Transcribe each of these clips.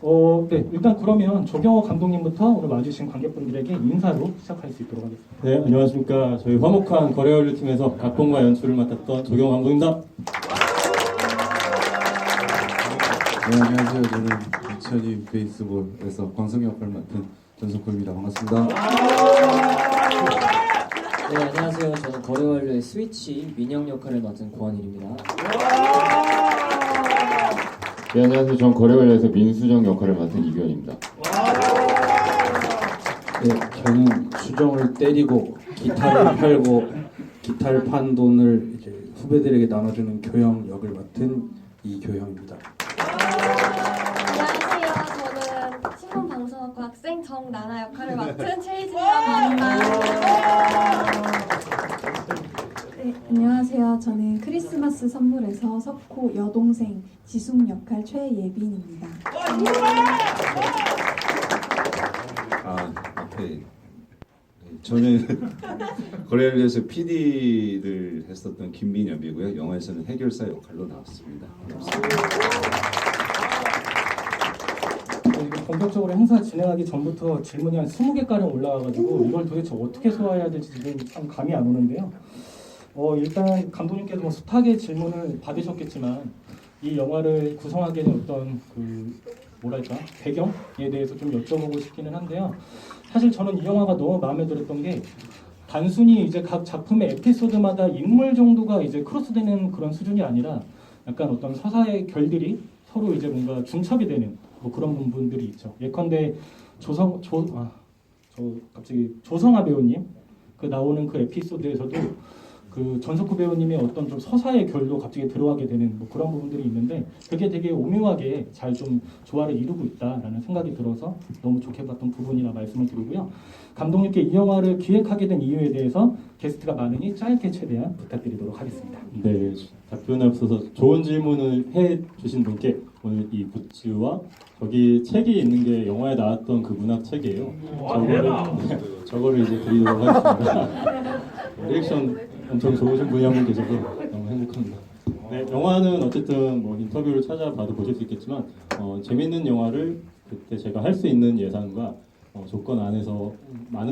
네, 일단 그러면 조경호 감독님부터 오늘 와주신 관객분들에게 인사로 시작할 수 있도록 하겠습니다. 네, 안녕하십니까. 저희 화목한 거래원류팀에서 각본과 연출을 맡았던 조경호 감독입니다. 네, 안녕하세요. 저는 이천이 베이스볼에서 광석 역할을 맡은 전석호입니다. 반갑습니다. 네, 안녕하세요. 저는 거래완료의 스위치 민영 역할을 맡은 고한일입니다. 네, 안녕하세요. 전 거래관리에서 민수정 역할을 맡은 이규현입니다. 네, 저는 수정을 때리고 기타를 팔고 기타를 판 돈을 이제 후배들에게 나눠주는 교형 역을 맡은 이교형입니다. 안녕하세요. 저는 신문방송학과 학생 정나나 역할을 맡은 최희진이라고 합니다. 네, 안녕하세요. 저는 크리스마스 선물에서 석호 여동생 지숙 역할 최예빈입니다. 네. 저는 거래원에서 PD를 했었던 김민엽이고요. 영화에서는 해결사 역할로 나왔습니다. 이거 본격적으로 행사 진행하기 전부터 질문이 한 20개가량 올라와가지고 이걸 도대체 어떻게 소화해야 될지 지금 참 감이 안 오는데요. 일단 감독님께서 뭐 숱하게 질문을 받으셨겠지만 이 영화를 구성하게 된 어떤 뭐랄까 배경에 대해서 좀 여쭤보고 싶기는 한데요. 사실 저는 이 영화가 너무 마음에 들었던 게 단순히 이제 각 작품의 에피소드마다 인물 정도가 이제 크로스되는 그런 수준이 아니라 약간 어떤 서사의 결들이 서로 이제 뭔가 중첩이 되는 뭐 그런 부분들이 있죠. 예컨대 조성아 배우님 나오는 그 에피소드에서도 그 전석구 배우님의 어떤 좀 서사의 결도 갑자기 들어가게 되는 뭐 그런 부분들이 있는데 그게 되게 오묘하게 잘 좀 조화를 이루고 있다라는 생각이 들어서 너무 좋게 봤던 부분이라 말씀을 드리고요. 감독님께 이 영화를 기획하게 된 이유에 대해서 게스트가 많으니 짧게 최대한 부탁드리도록 하겠습니다. 네, 답변에 앞서서 좋은 질문을 해주신 분께 오늘 이 굿즈와 저기 책이 있는 게 영화에 나왔던 그 문학 책이에요. 저거를 이제 드리도록 하겠습니다. 리액션 엄청 좋으신 분이 한 분 계셔서 너무 행복합니다. 네, 영화는 어쨌든 뭐 인터뷰를 찾아봐도 보실 수 있겠지만 재밌는 영화를 그때 제가 할 수 있는 예산과 조건 안에서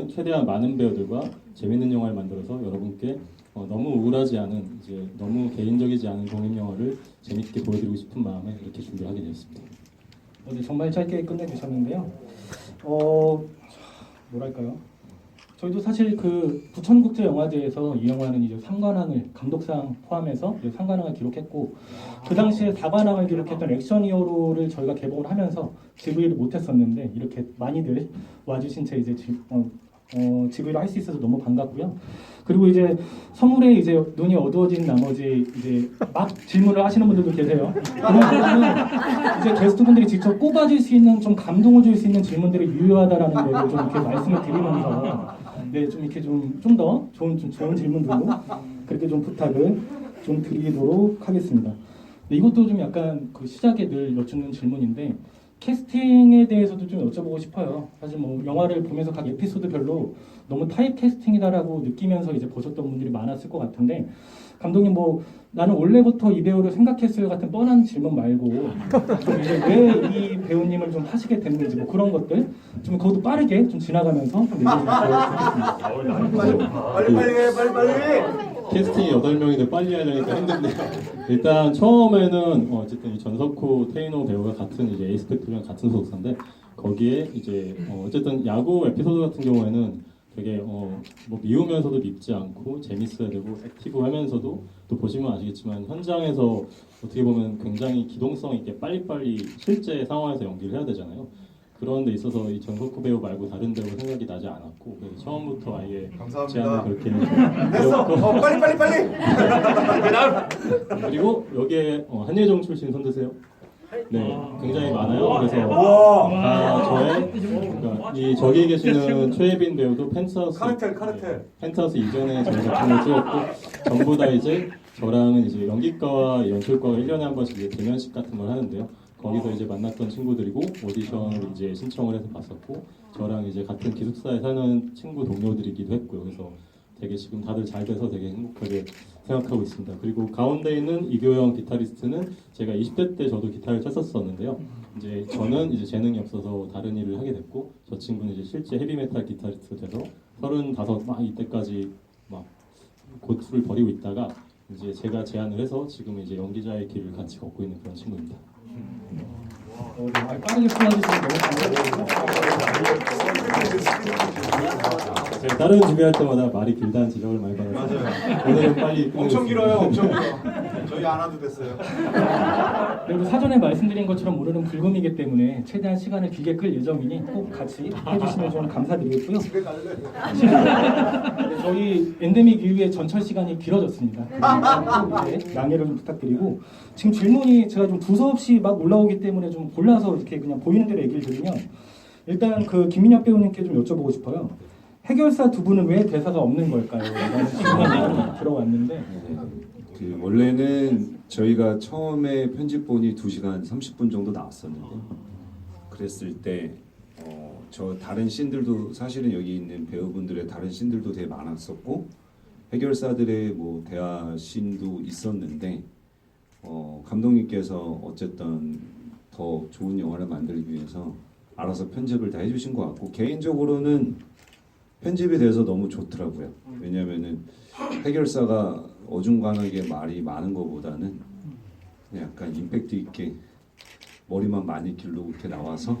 최대한 많은 배우들과 재밌는 영화를 만들어서 여러분께 너무 우울하지 않은 이제 너무 개인적이지 않은 독립 영화를 재밌게 보여드리고 싶은 마음에 이렇게 준비를 하게 되었습니다. 네, 정말 짧게 끝내주셨는데요. 뭐랄까요? 저희도 사실 그 부천국제영화제에서 이 영화는 이제 3관왕을 감독상 포함해서 이제 3관왕을 기록했고 그 당시에 4관왕을 기록했던 액션 히어로를 저희가 개봉을 하면서 GV를 못했었는데 이렇게 많이들 와주신 채 이제 GV를 할 수 있어서 너무 반갑고요. 그리고 이제 선물에 이제 눈이 어두워진 나머지 이제 막 질문을 하시는 분들도 계세요. 그런 부분은 이제 게스트분들이 직접 꼽아줄 수 있는 좀 감동을 줄 수 있는 질문들이 유효하다라는 거를 좀 이렇게 말씀을 드리면서 네, 좀 이렇게 좀 더 좋은 질문들로 그렇게 좀 부탁을 좀 드리도록 하겠습니다. 네, 이것도 좀 약간 그 시작에 늘 여쭙는 질문인데 캐스팅에 대해서도 좀 여쭤보고 싶어요. 사실 뭐 영화를 보면서 각 에피소드별로 너무 타입 캐스팅이다라고 느끼면서 이제 보셨던 분들이 많았을 것 같은데 감독님 뭐 나는 원래부터 이 배우를 생각했어요 같은 뻔한 질문 말고 좀 이제 왜 이 배우님을 좀 하시게 됐는지 뭐 그런 것들 좀 그것도 빠르게 좀 지나가면서 좀 내주시면 좋겠습니다. 빨리. 캐스팅이 8명인데 빨리 하려니까 힘든데요. 일단 처음에는 어쨌든 이 전석호 테이노 배우가 같은 이제 에이스펙트랑 같은 소속사인데 거기에 이제 어쨌든 야구 에피소드 같은 경우에는 되게 뭐 미우면서도 밉지 않고 재밌어야 되고 액티브하면서도 또 보시면 아시겠지만 현장에서 어떻게 보면 굉장히 기동성 있게 빨리빨리 실제 상황에서 연기를 해야 되잖아요. 그런 데 있어서 이 전석호 배우 말고 다른 배우 생각이 나지 않았고 그래서 처음부터 아예 제안을 그렇게 됐어. 빨리. 그리고 여기에 한예종 출신 손 드세요. 네, 굉장히 많아요. 그래서 저의 그러니까 이 저기 계시는 최예빈 배우도 펜트하우스 펜트하우스 이전에 저희 작품을 찍었고 전부 다 이제 저랑은 이제 연기과와 연출과가 1년에 한 번씩 이제 대면식 같은 걸 하는데요. 거기서 이제 만났던 친구들이고 오디션을 이제 신청을 해서 봤었고 저랑 이제 같은 기숙사에 사는 친구 동료들이기도 했고요. 그래서 되게 지금 다들 잘 돼서 되게 행복하게 생각하고 있습니다. 그리고 가운데 있는 이교영 기타리스트는 제가 20대 때 저도 기타를 쳤었었는데요. 이제 저는 이제 재능이 없어서 다른 일을 하게 됐고 저 친구는 이제 실제 헤비메탈 기타리스트 돼서 35 막 이때까지 막 고투를 벌이고 있다가 이제 제가 제안을 해서 지금 이제 연기자의 길을 같이 걷고 있는 그런 친구입니다. 빠르게 풀어주시면 너무 감사드리고 제가 다른 준비할 때마다 말이 길다는 지적을 많이 받아서 맞아요. 오늘은 빨리 엄청 길어요, 엄청 길어. 저희 안 와도 됐어요. 그리고 사전에 말씀드린 것처럼 오늘은 불금이기 때문에 최대한 시간을 길게 끌 예정이니 꼭 같이 해주시면 좀 감사드리겠고요. 집에 갈래. 네, 저희 엔데믹 이후에 전철 시간이 길어졌습니다. 꼭 이제 양해를 좀 부탁드리고 지금 질문이 제가 좀 두서없이 막 올라오기 때문에 좀 골라서 이렇게 그냥 보이는 대로 얘기를 드리면 일단 그 김민혁 배우님께 좀 여쭤보고 싶어요. 해결사 두 분은 왜 대사가 없는 걸까요? 라는 질문이 들어왔는데 그 원래는 저희가 처음에 편집본이 2시간 30분 정도 나왔었는데 그랬을 때 저 다른 씬들도 사실은 여기 있는 배우분들의 다른 씬들도 되게 많았었고 해결사들의 뭐 대화 씬도 있었는데 감독님께서 어쨌든 더 좋은 영화를 만들기 위해서 알아서 편집을 다 해주신 것 같고 개인적으로는 편집이 돼서 너무 좋더라고요. 왜냐면은 해결사가 어중간하게 말이 많은 것보다는 그냥 약간 임팩트 있게 머리만 많이 길르고 이렇게 나와서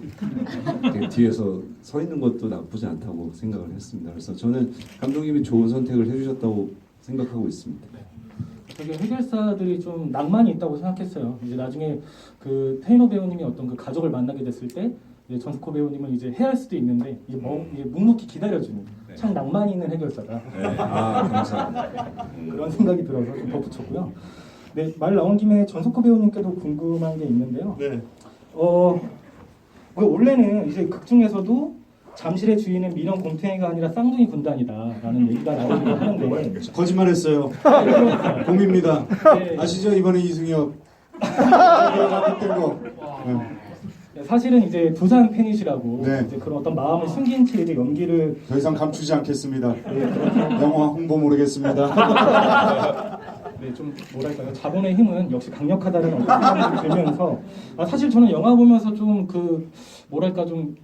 이렇게 뒤에서 서 있는 것도 나쁘지 않다고 생각을 했습니다. 그래서 저는 감독님이 좋은 선택을 해주셨다고 생각하고 있습니다. 되게 해결사들이 좀 낭만이 있다고 생각했어요. 이제 나중에 그 테이너 배우님이 어떤 그 가족을 만나게 됐을 때 이제 전스코 배우님은 이제 해할 수도 있는데 이제 이제 묵묵히 기다려주는 참 낭만이 있는 해결사다. 네. 아 감사합니다. 그런 생각이 들어서 좀 덧붙였고요. 네, 말 나온 김에 전석호 배우님께도 궁금한 게 있는데요. 네. 원래는 이제 극 중에서도 잠실의 주인은 민영 곰탱이가 아니라 쌍둥이 군단이다라는 얘기가 나오기도 하는데 거짓말했어요. 곰입니다. 네, 아시죠? 이번에 이승엽 같은 거. 사실은 이제 두산 팬이시라고 네. 이제 그런 어떤 마음을 숨긴 채 이제 연기를 더 이상 감추지 않겠습니다. 영화 홍보 모르겠습니다. 네, 좀 뭐랄까요 자본의 힘은 역시 강력하다는 어떤 생각이 들면서 사실 저는 영화 보면서 좀 그 뭐랄까 좀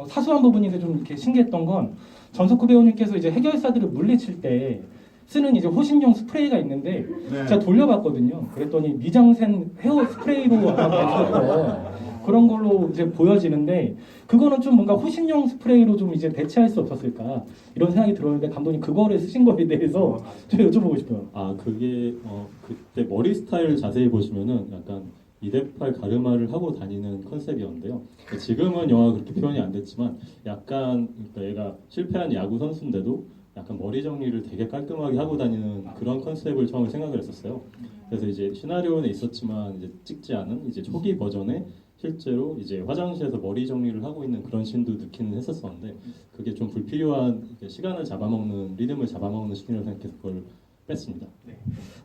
사소한 부분인데 좀 이렇게 신기했던 건 전석호 배우님께서 이제 해결사들을 물리칠 때 쓰는 이제 호신용 스프레이가 있는데 네. 제가 돌려봤거든요. 그랬더니 미장센 헤어 스프레이로 아마 그런 걸로 이제 보여지는데 그거는 좀 뭔가 호신용 스프레이로 좀 이제 대체할 수 없었을까 이런 생각이 들었는데 감독님 그거를 쓰신 거에 대해서 좀 여쭤보고 싶어요. 아 그게 그때 머리 스타일을 자세히 보시면은 약간 이대팔 가르마를 하고 다니는 컨셉이었는데요. 지금은 영화가 그렇게 표현이 안 됐지만 약간 그러니까 얘가 실패한 야구 선수인데도 약간 머리 정리를 되게 깔끔하게 하고 다니는 그런 컨셉을 처음에 생각을 했었어요. 그래서 이제 시나리오는 있었지만 이제 찍지 않은 이제 초기 버전에 실제로 이제 화장실에서 머리 정리를 하고 있는 그런 씬도 넣기는 했었었는데 그게 좀 불필요한 시간을 잡아먹는 리듬을 잡아먹는 씬이라고 생각해서 그걸 뺐습니다. 네.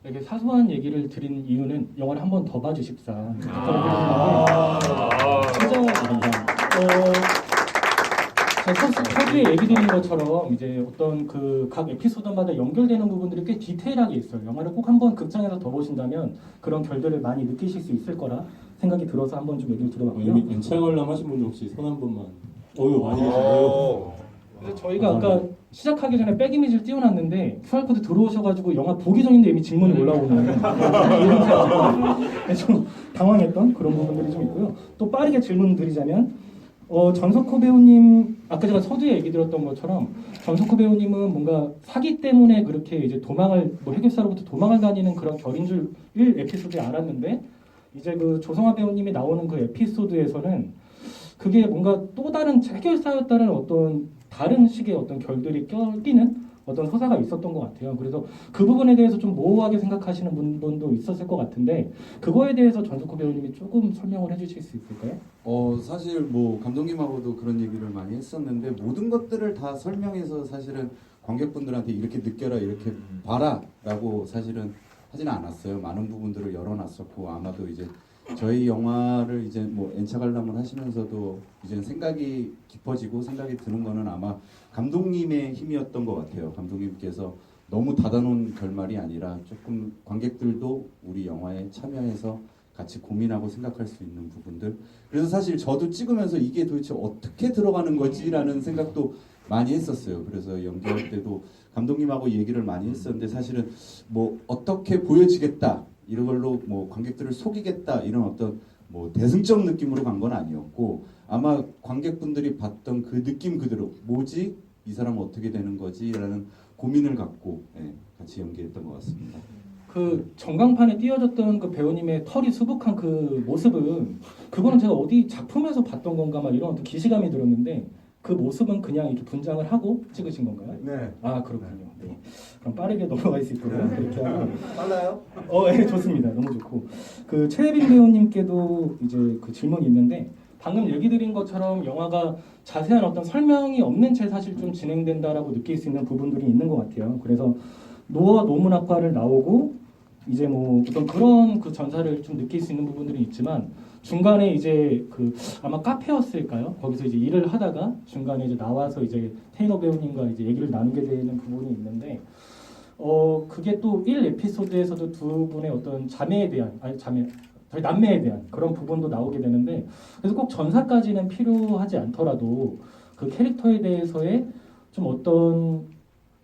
이렇게 사소한 얘기를 드린 이유는 영화를 한 번 더 봐주십사. 진짜 서두에 얘기 드린 것처럼 이제 어떤 그 각 에피소드마다 연결되는 부분들이 꽤 디테일하게 있어요. 영화를 꼭 한번 극장에서 더 보신다면 그런 결들을 많이 느끼실 수 있을 거라 생각이 들어서 한번 좀 얘기를 들어봤고요. 이미 연차 관람 하신 분들 혹시 손 한 번만. 많이 계시네요. 그래서 저희가 아까 시작하기 전에 백이미지를 띄워놨는데 QR코드 들어오셔가지고 영화 보기 전인데 이미 질문이 올라오는 좀 당황했던 그런 부분들이 좀 있고요. 또 빠르게 질문 드리자면 전석호 배우님 아까 제가 서두에 얘기 들었던 것처럼 전석호 배우님은 뭔가 사기 때문에 그렇게 이제 도망을 해결사로부터 도망을 다니는 그런 결인 줄 에피소드에 알았는데 이제 그 조성아 배우님이 나오는 그 에피소드에서는 그게 뭔가 또 다른 해결사였다는 어떤 다른 식의 어떤 결들이 껴끼는 어떤 서사가 있었던 것 같아요. 그래서 그 부분에 대해서 좀 모호하게 생각하시는 분도 있었을 것 같은데 그거에 대해서 전석호 배우님이 조금 설명을 해주실 수 있을까요? 사실 뭐 감독님하고도 그런 얘기를 많이 했었는데 모든 것들을 다 설명해서 사실은 관객분들한테 이렇게 느껴라 이렇게 봐라라고 사실은 하지는 않았어요. 많은 부분들을 열어놨었고 아마도 이제 저희 영화를 이제 뭐 N차 관람을 하시면서도 이제 생각이 깊어지고 생각이 드는 거는 아마 감독님의 힘이었던 것 같아요. 감독님께서 너무 닫아놓은 결말이 아니라 조금 관객들도 우리 영화에 참여해서 같이 고민하고 생각할 수 있는 부분들. 그래서 사실 저도 찍으면서 이게 도대체 어떻게 들어가는 거지라는 생각도 많이 했었어요. 그래서 연기할 때도 감독님하고 얘기를 많이 했었는데 사실은 뭐 어떻게 보여지겠다 이런 걸로 뭐 관객들을 속이겠다 이런 어떤 뭐 대승적 느낌으로 간 건 아니었고 아마 관객분들이 봤던 그 느낌 그대로 뭐지? 이 사람은 어떻게 되는 거지? 라는 고민을 갖고 같이 연기했던 것 같습니다. 그 전광판에 띄어졌던 그 배우님의 털이 수북한 그 모습은 그거는 제가 어디 작품에서 봤던 건가 막 이런 어떤 기시감이 들었는데 그 모습은 그냥 이렇게 분장을 하고 찍으신 건가요? 네. 아 그렇군요. 네. 그럼 빠르게 넘어갈 수 있도록 그렇게 하고. 빨라요? 네, 좋습니다. 너무 좋고 그 최혜빈 배우님께도 이제 그 질문이 있는데 방금 얘기 드린 것처럼 영화가 자세한 어떤 설명이 없는 채 사실 좀 진행된다라고 느낄 수 있는 부분들이 있는 것 같아요. 그래서 노어 노문학과를 나오고 이제 뭐 어떤 그런 그 전사를 좀 느낄 수 있는 부분들이 있지만 중간에 이제 그 아마 카페였을까요? 거기서 이제 일을 하다가 중간에 이제 나와서 이제 테이너 배우님과 이제 얘기를 나누게 되는 부분이 있는데 그게 또 1에피소드에서도 두 분의 어떤 자매에 대한 저희 남매에 대한 그런 부분도 나오게 되는데 그래서 꼭 전사까지는 필요하지 않더라도 그 캐릭터에 대해서의 좀 어떤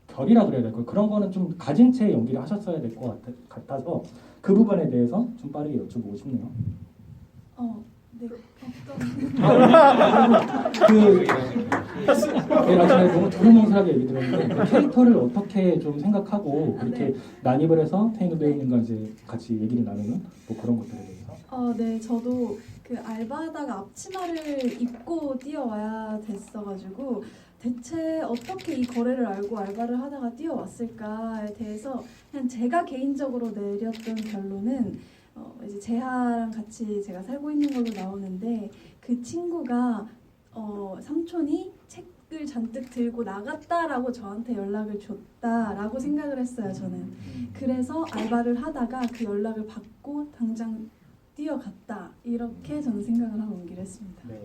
결이라 그래야 될까요? 그런 거는 좀 가진 채 연기를 하셨어야 될 것 같아서 그 부분에 대해서 좀 빠르게 여쭤보고 싶네요. 네. 나중에 너무 두루뭉술하게 얘기 들었는데 그 캐릭터를 어떻게 좀 생각하고 그렇게 난입을 해서 테이너 배우님과 이제 같이 얘기를 나누는 뭐 그런 것들에 대해서. 네, 저도 그 알바하다가 앞치마를 입고 뛰어와야 됐어가지고 대체 어떻게 이 거래를 알고 알바를 하다가 뛰어왔을까에 대해서 그냥 제가 개인적으로 내렸던 결론은 이제 재하랑 같이 제가 살고 있는 걸로 나오는데 그 친구가 삼촌이 책을 잔뜩 들고 나갔다라고 저한테 연락을 줬다라고 생각을 했어요. 저는 그래서 알바를 하다가 그 연락을 받고 당장 뛰어갔다 이렇게 저는 생각을 하고 연기를 했습니다. 네.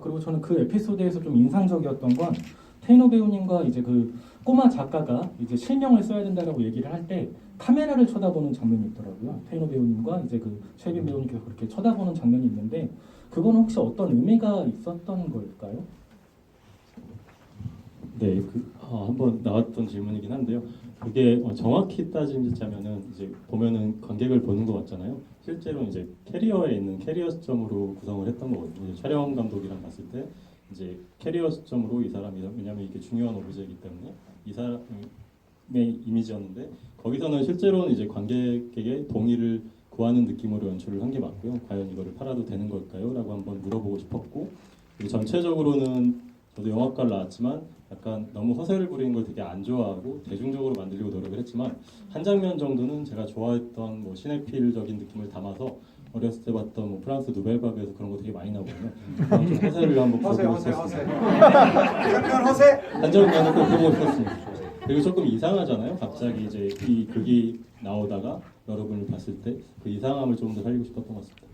그리고 저는 그 에피소드에서 좀 인상적이었던 건 테이너 배우님과 이제 그 꼬마 작가가 이제 실명을 써야 된다라고 얘기를 할 때 카메라를 쳐다보는 장면이 있더라고요. 테이너 배우님과 이제 그 최혜빈 배우님께서 그렇게 쳐다보는 장면이 있는데 그건 혹시 어떤 의미가 있었던 걸까요? 네, 한번 나왔던 질문이긴 한데요. 그게 정확히 따지자면은 이제 보면은 관객을 보는 것 같잖아요. 실제로 이제 캐리어에 있는 캐리어 시점으로 구성을 했던 거거든요. 이제 촬영 감독이랑 봤을 때 이제 캐리어 시점으로 이 사람이 왜냐하면 이게 중요한 오브제이기 때문에 이 사람의 이미지였는데 거기서는 실제로는 이제 관객에게 동의를 구하는 느낌으로 연출을 한 게 맞고요. 과연 이거를 팔아도 되는 걸까요? 라고 한번 물어보고 싶었고 그리고 전체적으로는 저도 영화과를 나왔지만 약간 너무 허세를 부리는 걸 되게 안 좋아하고 대중적으로 만들려고 노력을 했지만 한 장면 정도는 제가 좋아했던 뭐 시네필적인 느낌을 담아서 어렸을 때 봤던 뭐 프랑스 누벨바그에서 그런 거 되게 많이 나오거든요. 좀 허세를 한번 보고 싶었어요. 한 장면은 꼭 보고 싶었습니다. 그리고 조금 이상하잖아요. 갑자기 이제 이 극이 나오다가 여러분을 봤을 때 그 이상함을 좀 더 살리고 싶었던 것 같습니다.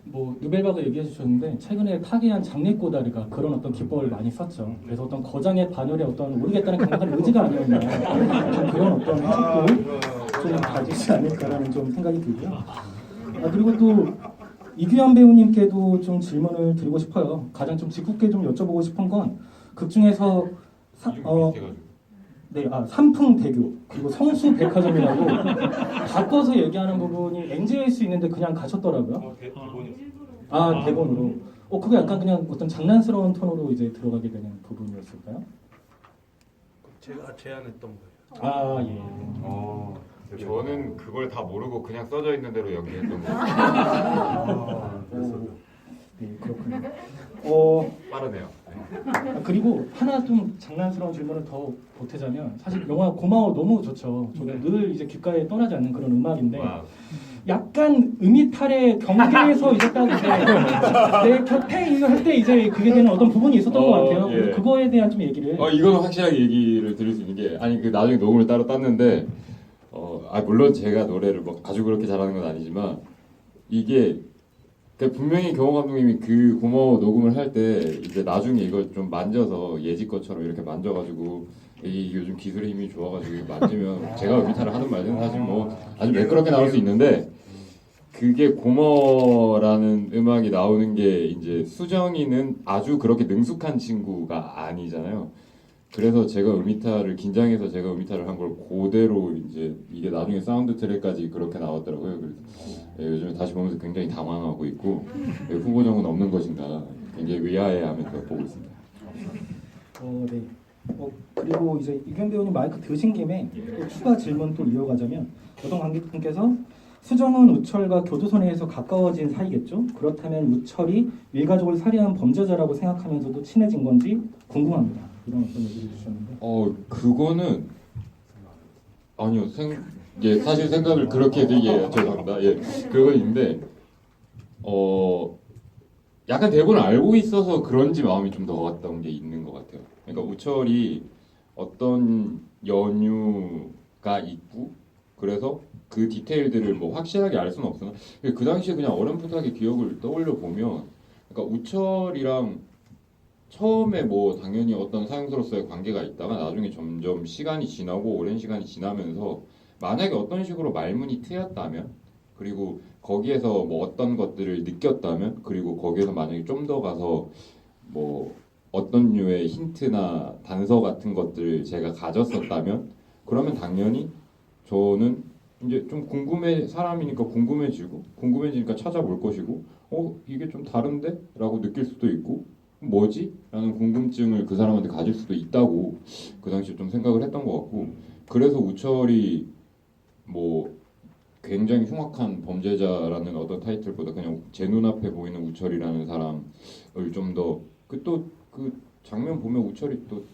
뭐 누벨바그 얘기해 주셨는데 최근에 타기한 장리꼬다리가 그런 어떤 기법을 많이 썼죠. 그래서 어떤 거장의 반열에 어떤 모르겠다는 강력한 의지가 아니었나 좀 그런 어떤 해석도 좀 가지지 않을까라는 좀 생각이 들고요. 그리고 또 이규현 배우님께도 좀 질문을 드리고 싶어요. 가장 좀 짓궂게 좀 여쭤보고 싶은 건 극 중에서 삼풍대교 그리고 성수백화점이라고 바꿔서 얘기하는 부분이 NG일 수 있는데 그냥 가셨더라고요. 대본으로. 그게 약간 그냥 어떤 장난스러운 톤으로 이제 들어가게 되는 부분이었을까요? 제가 제안했던 거예요. 예. 저는 그걸 다 모르고 그냥 써져 있는 대로 연기했던 거예요. 네, 그렇군요. 빠르네요. 그리고 하나 좀 장난스러운 질문을 더 보태자면 사실 영화 고마워 너무 좋죠. 저는 늘 이제 귓가에 떠나지 않는 그런 음악인데 약간 음이탈의 경계에서 이제 딱 이제 내 곁에 이거 할 때 이제 그게 되는 어떤 부분이 있었던 것 같아요. 그래서 그거에 대한 좀 얘기를. 이거는 확실하게 얘기를 드릴 수 있는 게 그 나중에 녹음을 따로 땄는데 물론 제가 노래를 뭐 아주 그렇게 잘하는 건 아니지만 이게 그러니까 분명히 경호 감독님이 그 고마워 녹음을 할 때 이제 나중에 이걸 좀 만져서 예지 것처럼 이렇게 만져가지고 이 요즘 기술의 힘이 좋아가지고 만지면 제가 음이탈을 하는 말들은 사실 뭐 아주 매끄럽게 나올 수 있는데 그게 고마워라는 음악이 나오는 게 이제 수정이는 아주 그렇게 능숙한 친구가 아니잖아요. 그래서 제가 음이탈을 긴장해서 제가 음이탈을 한 걸 그대로 이제 이게 나중에 사운드 트랙까지 그렇게 나왔더라고요. 그래서 요즘에 다시 보면서 굉장히 당황하고 있고 후보정은 없는 것인가 굉장히 위아해하면서 보고 있습니다. 네. 그리고 이제 이규현 배우님 마이크 드신 김에 또 추가 질문 또 이어가자면 어떤 관객분께서 수정은 우철과 교도소내에서 가까워진 사이겠죠? 그렇다면 우철이 일가족을 살해한 범죄자라고 생각하면서도 친해진 건지 궁금합니다. 이런 어떤 얘기를 주셨는데. 그거는 아니요. 사실 생각을 그렇게 되게 죄송합니다. 예, 그거 있는데 약간 대본을 알고 있어서 그런지 마음이 좀 더 갔던 게 있는 것 같아요. 그러니까 우철이 어떤 연유가 있고 그래서 그 디테일들을 뭐 확실하게 알 수는 없으나 그 당시에 그냥 어렴풋하게 기억을 떠올려 보면 그러니까 우철이랑 처음에 뭐 당연히 어떤 사형수로서의 관계가 있다가 나중에 점점 시간이 지나고 오랜 시간이 지나면서 만약에 어떤 식으로 말문이 트였다면 그리고 거기에서 뭐 어떤 것들을 느꼈다면 그리고 거기에서 만약에 좀 더 가서 뭐 어떤 류의 힌트나 단서 같은 것들을 제가 가졌었다면 그러면 당연히 저는 이제 좀 사람이니까 궁금해지니까 찾아볼 것이고 이게 좀 다른데? 라고 느낄 수도 있고 뭐지? 라는 궁금증을 그 사람한테 가질 수도 있다고 그 당시에 좀 생각을 했던 것 같고 그래서 우철이 뭐 굉장히 흉악한 범죄자라는 어떤 타이틀보다 그냥 제 눈앞에 보이는 우철이라는 사람을 좀 더 그 장면 보면 우철이 또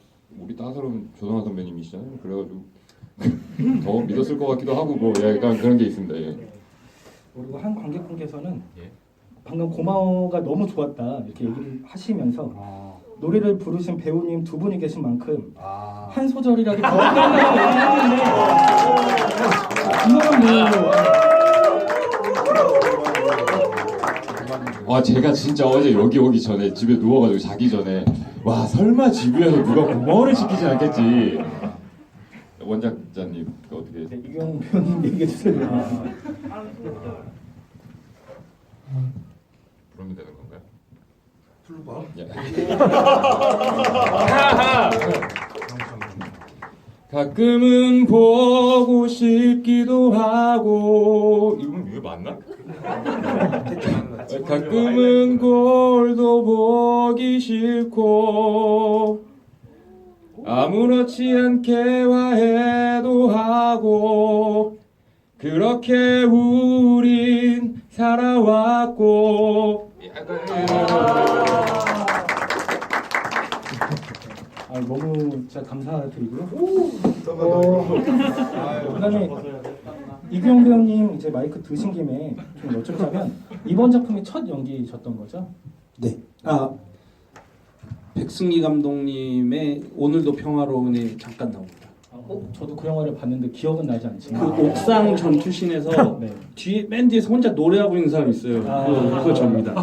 우리 따사로운 조성아 선배님이시잖아요. 그래가지고 더 믿었을 것 같기도 하고 뭐 약간 그런 게 있습니다. 예. 그리고 한 관객분께서는 방금 고마워가 너무 좋았다 이렇게 얘기를 하시면서 노래를 부르신 배우님 두 분이 계신 만큼 한 소절이라도 더 하려고 얘기했는데 제가 진짜 어제 여기 오기 전에 집에 누워가지고 자기 전에 와 설마 집에서 누가 고마워를 시키지 않겠지. 원작자님 어떻게 해요? 이경 배우님 얘기해 주세요. 부르면 되는 건가요? 불러봐. 예. 가끔은 보고 싶기도 하고 이분 이거 맞나? 가끔은 꼴도 보기 싫고 아무렇지 않게 화해도 하고 그렇게 우린 살아왔고 너무 진짜 감사드리고요. 그다음에 이규영 배우님 이제 마이크 드신 김에 좀 여쭙자면 이번 작품이 첫 연기셨던 거죠? 네. 백승기 감독님의 오늘도 평화로운에 잠깐 나옵니다. 저도 그 영화를 봤는데 기억은 나지 않지만 그 옥상 전투신에서 네. 맨 뒤에서 혼자 노래하고 있는 사람이 있어요. 그거 접니다.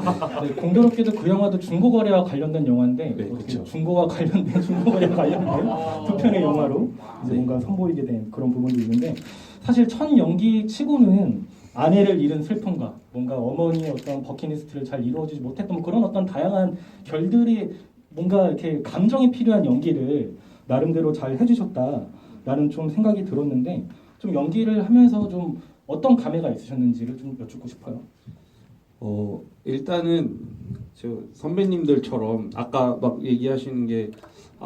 네, 공교롭게도 그 영화도 중고거래와 관련된 영화인데 네, 그렇죠. 중고거래와 관련된 두 편의 영화로 이제 뭔가 선보이게 된 그런 부분도 있는데 사실 첫 연기 치고는 아내를 잃은 슬픔과 뭔가 어머니의 어떤 버킷리스트를 잘 이루어지지 못했던 뭐 그런 어떤 다양한 결들이 뭔가 이렇게 감정이 필요한 연기를 나름대로 잘 해주셨다라는 좀 생각이 들었는데 좀 연기를 하면서 좀 어떤 감회가 있으셨는지를 좀 여쭙고 싶어요. 일단은 저 선배님들처럼 아까 막 얘기하시는 게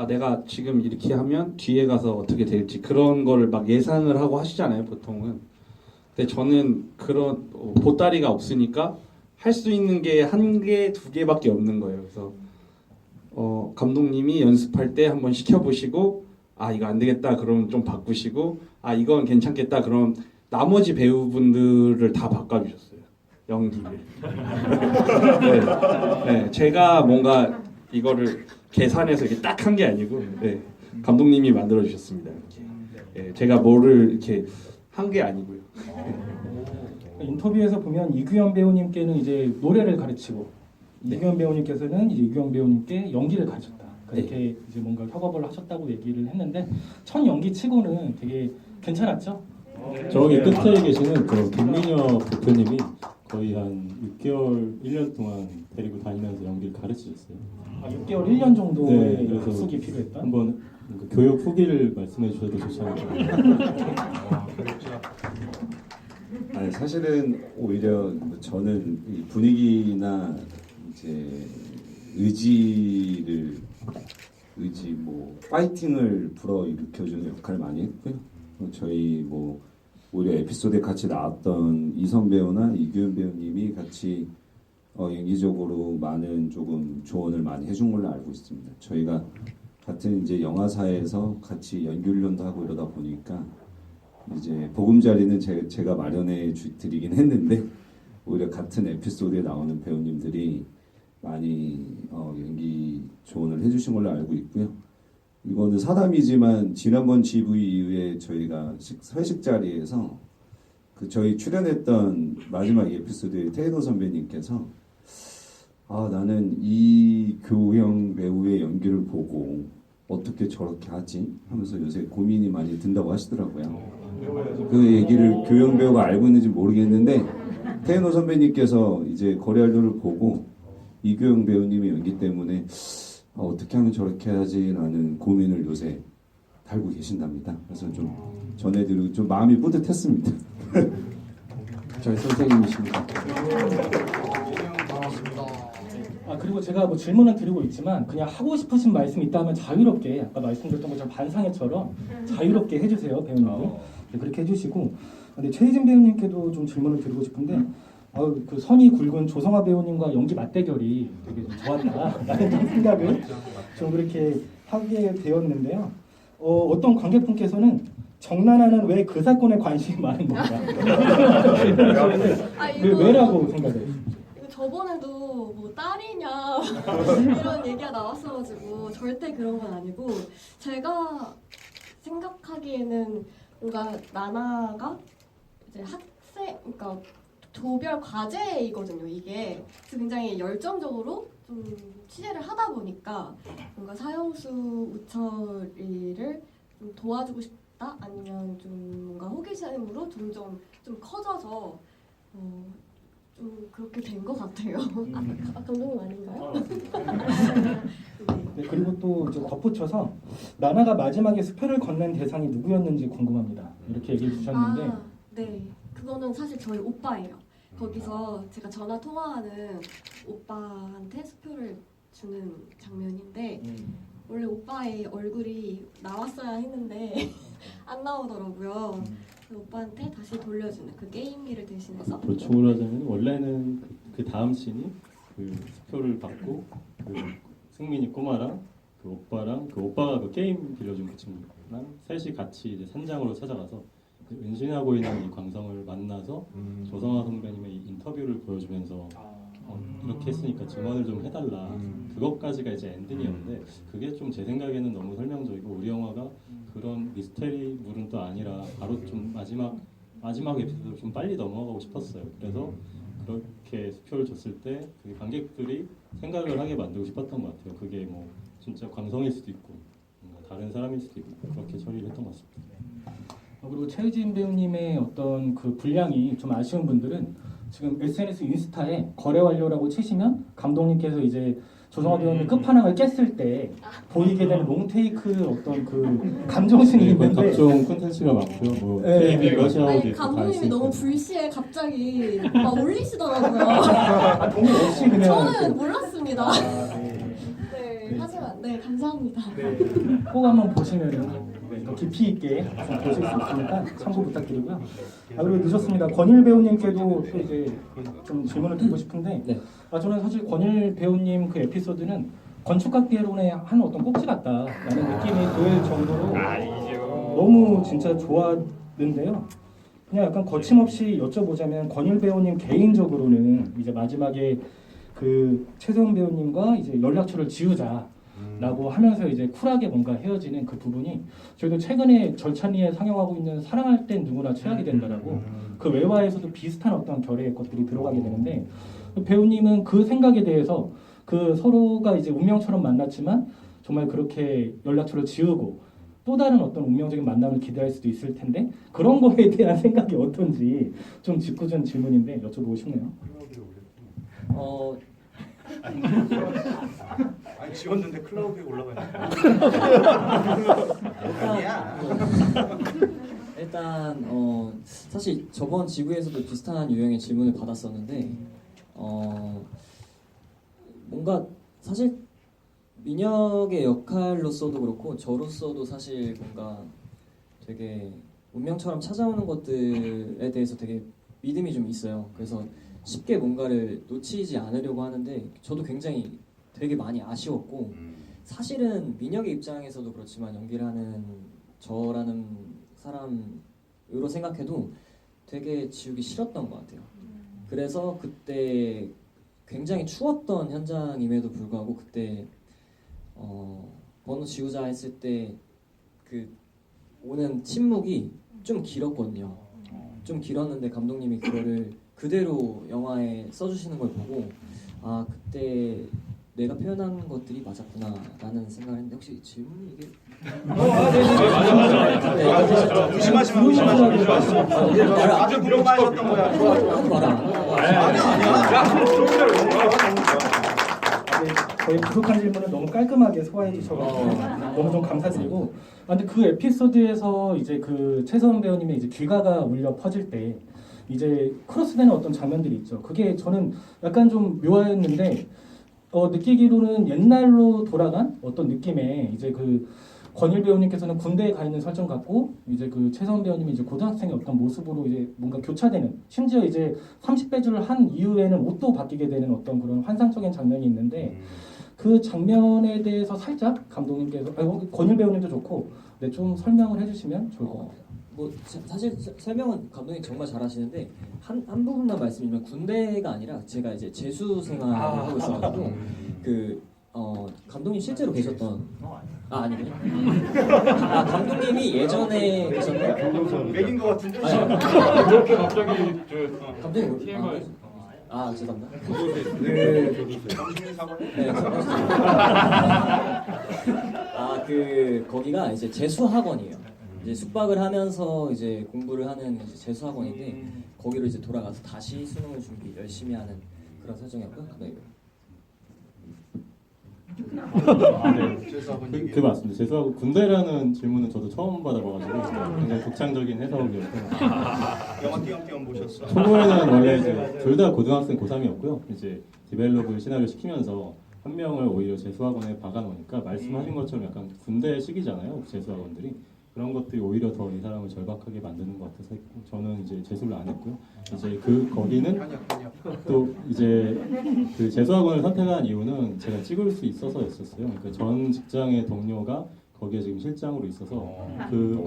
내가 지금 이렇게 하면 뒤에 가서 어떻게 될지 그런 거를 막 예상을 하고 하시잖아요, 보통은. 근데 저는 그런 보따리가 없으니까 할 수 있는 게 한 개, 두 개밖에 없는 거예요. 그래서 감독님이 연습할 때 한번 시켜보시고 이거 안 되겠다 그러면 좀 바꾸시고 이건 괜찮겠다 그럼 나머지 배우분들을 다 바꿔주셨어요. 연기를. 네, 제가 뭔가 이거를 계산해서 이렇게 딱 한 게 아니고 감독님이 만들어 주셨습니다. 이렇게. 제가 뭐를 이렇게 한 게 아니고요. 인터뷰에서 보면 이규현 배우님께는 이제 노래를 가르치고 이규현 배우님께서는 이제 이규현 배우님께 연기를 가르쳤다. 그렇게 이제 뭔가 협업을 하셨다고 얘기를 했는데 첫 연기치고는 되게 괜찮았죠? 저기 끝에 계시는 그 김민혁 대표님이 거의 한 6개월, 1년 동안 데리고 다니면서 연기를 가르치셨어요. 6개월, 1년 정도의 네, 그래서 학습이 필요했다? 한번 그 교육 후기를 말씀해 주셔도 좋지 않을까. 아니 사실은 오히려 저는 이 분위기나 이제 의지 뭐 파이팅을 불어일으켜주는 역할을 많이 했고요. 저희 뭐 오히려 에피소드에 같이 나왔던 이선 배우나 이규현 배우님이 같이 연기적으로 많은 조금 조언을 많이 해준 걸로 알고 있습니다. 저희가 같은 이제 영화사에서 같이 연기 훈련도 하고 이러다 보니까 이제 보금자리는 제가 마련해 드리긴 했는데 오히려 같은 에피소드에 나오는 배우님들이 많이 연기 조언을 해주신 걸로 알고 있고요. 이거는 사담이지만 지난번 GV 이후에 저희가 회식 자리에서 그 저희 출연했던 마지막 에피소드의 태인호 선배님께서 나는 이교형 배우의 연기를 보고 어떻게 저렇게 하지? 하면서 요새 고민이 많이 든다고 하시더라고요. 그 얘기를 교형 배우가 알고 있는지 모르겠는데 태인호 선배님께서 이제 거래알도를 보고 이교형 배우님의 연기 때문에 어떻게 하면 저렇게 하지라는 고민을 요새 달고 계신답니다. 그래서 좀 전해드리고 좀 마음이 뿌듯했습니다. 저희 선생님이십니다. 그리고 제가 뭐 질문을 드리고 있지만 그냥 하고 싶으신 말씀 있다면 자유롭게 아까 말씀드렸던 것처럼 반상회처럼 자유롭게 해주세요, 배우님들. 네, 그렇게 해주시고. 근데 최희진 배우님께도 좀 질문을 드리고 싶은데 그 선이 굵은 조성아 배우님과 연기 맞대결이 되게 좀 좋았다라는 좀 생각을 좀 그렇게 하게 되었는데요. 어떤 관객분께서는 정나나는 왜 그 사건에 관심이 많은 건가? 왜라고 생각해요? 저번에도 뭐 딸이냐 이런 얘기가 나왔어가지고 절대 그런 건 아니고 제가 생각하기에는 뭔가 나나가 이제 학생, 그러니까 조별 과제이거든요. 이게 그래서 굉장히 열정적으로 좀 취재를 하다 보니까 뭔가 사형수 우철이를 좀 도와주고 싶다 아니면 좀 뭔가 호기심으로 좀 커져서 좀 그렇게 된 것 같아요. 감독님 아닌가요? 네, 그리고 또 이제 덧붙여서 나나가 마지막에 수표를 건넨 대상이 누구였는지 궁금합니다. 이렇게 얘기해 주셨는데 네, 그거는 사실 저희 오빠예요. 거기서 제가 전화 통화하는 오빠한테 수표를 주는 장면인데 원래 오빠의 얼굴이 나왔어야 했는데 안 나오더라고요. 그래서 오빠한테 다시 돌려주는 그 게임기를 대신해서. 보충을 하자면 원래는 그 다음 씬이 그 수표를 받고 그 승민이 꼬마랑 그 오빠랑 그 오빠가 그 게임 빌려준 그 친구랑 셋이 같이 이제 산장으로 찾아가서 은신하고 있는 이 광성을 만나서 조성아 선배님의 이 인터뷰를 보여주면서 이렇게 했으니까 증언을 좀 해달라. 그것까지가 이제 엔딩이었는데 그게 좀 제 생각에는 너무 설명적이고 우리 영화가 그런 미스테리물은 또 아니라 바로 좀 마지막 에피소드를 좀 빨리 넘어가고 싶었어요. 그래서 그렇게 수표를 줬을 때 그 관객들이 생각을 하게 만들고 싶었던 것 같아요. 그게 뭐 진짜 광성일 수도 있고 뭔가 다른 사람일 수도 있고 그렇게 처리를 했던 것 같습니다. 그리고 최희진 배우님의 어떤 그 분량이 좀 아쉬운 분들은 지금 SNS 인스타에 거래 완료라고 치시면 감독님께서 이제 조성아 배우님 끝판왕을 깼을 때 보이게 되는 롱테이크 어떤 그 감정신이 있는데 각종 콘텐츠가 많고요. 뭐 네. TV 러시아워도 있고 다 감독님이 있으니까. 너무 불시에 갑자기 막 올리시더라고요. 동의 없이 그냥 저는 몰랐습니다. 네, 하지만 네 감사합니다. 꼭 한번 보시면은 더 깊이 있게 좀 보실 수 있으니까 참고 부탁드리고요. 그리고 늦었습니다. 권일 배우님께도 또 이제 좀 질문을 드리고 싶은데 네. 저는 사실 권일 배우님 그 에피소드는 건축학개론의 한 어떤 꼭지 같다라는 느낌이 들 정도로 너무 진짜 좋았는데요. 그냥 약간 거침없이 여쭤보자면 권일 배우님 개인적으로는 이제 마지막에 그 최세훈 배우님과 이제 연락처를 지우자라고 하면서 이제 쿨하게 뭔가 헤어지는 그 부분이 저희도 최근에 절찬리에 상영하고 있는 사랑할 땐 누구나 최악이 된다라고 그 외화에서도 비슷한 어떤 결의 것들이 들어가게 되는데 배우님은 그 생각에 대해서 그 서로가 이제 운명처럼 만났지만 정말 그렇게 연락처를 지우고 또 다른 어떤 운명적인 만남을 기대할 수도 있을 텐데 그런 거에 대한 생각이 어떤지 좀 짓궂은 질문인데 여쭤보고 싶네요. 어, 아니 지웠는데 클라우드에 올라가니까. 일단 사실 저번 지구에서도 비슷한 유형의 질문을 받았었는데 뭔가 사실 민혁의 역할로서도 그렇고 저로서도 사실 뭔가 되게 운명처럼 찾아오는 것들에 대해서 되게 믿음이 좀 있어요. 그래서 쉽게 뭔가를 놓치지 않으려고 하는데 저도 굉장히 되게 많이 아쉬웠고 사실은 민혁의 입장에서도 그렇지만 연기를 하는 저라는 사람으로 생각해도 되게 지우기 싫었던 것 같아요. 그래서 그때 굉장히 추웠던 현장임에도 불구하고 그때 번호 지우자 했을 때 그 오는 침묵이 좀 길었거든요. 좀 길었는데 감독님이 그거를 그대로 영화에 써주시는 걸 보고 아 그때 내가 표현한 것들이 맞았구나라는 생각을 했는데 혹시 질문이 이게 무심하시면 아주 궁금하셨던 거야. 하지 마라. 네, 저희 부족한 질문을 너무 깔끔하게 소화해 주셔가지고 너무 좀 감사드리고 근데 그 에피소드에서 이제 그 최서원 배우님의 이제 귀가가 울려 퍼질 때 이제 크로스되는 어떤 장면들이 있죠. 그게 저는 약간 좀 묘했는데 느끼기로는 옛날로 돌아간 어떤 느낌의 이제 그 권일 배우님께서는 군대에 가 있는 설정 같고 이제 그 최서원 배우님이 이제 고등학생의 어떤 모습으로 이제 뭔가 교차되는 심지어 이제 30배주를 한 이후에는 옷도 바뀌게 되는 어떤 그런 환상적인 장면이 있는데 그 장면에 대해서 살짝 감독님께서 권일 배우님도 좋고 네, 좀 설명을 해주시면 좋을 것 같아요. 뭐 사실 설명은 감독님 정말 잘하시는데 한 부분만 말씀드리면 군대가 아니라 제가 이제 재수 생활을 하고 있어가지고 감독님 실제로 계셨던 아니요 감독님이 예전에 계셨던 맥인 것 같은데. 그렇게 갑자기 감독님 TMI 죄송합니다. 거기가 이제 재수 학원이에요. 이제 숙박을 하면서 이제 공부를 하는 이제 재수 학원인데 거기로 이제 돌아가서 다시 수능을 준비 열심히 하는 그런 설정이었고요. 그 맞습니다. 재수하고 군대라는 질문은 저도 처음 받아봐가지고 굉장히 독창적인 해석이었고 영화 띄엄띄엄 보셨어. 초보에는 원래 이제 둘 다 고등학생 고3이었고요. 이제 디벨롭을 시나리오 시키면서 한 명을 오히려 재수학원에 박아놓으니까 말씀하신 것처럼 약간 군대 시기잖아요. 재수학원들이. 그런 것들이 오히려 더 이 사람을 절박하게 만드는 것 같아서 저는 이제 재수를 안 했고요. 이제 거기는 또 이제 그 재수학원을 선택한 이유는 제가 찍을 수 있어서였었어요. 그러니까 전 직장의 동료가 거기에 지금 실장으로 있어서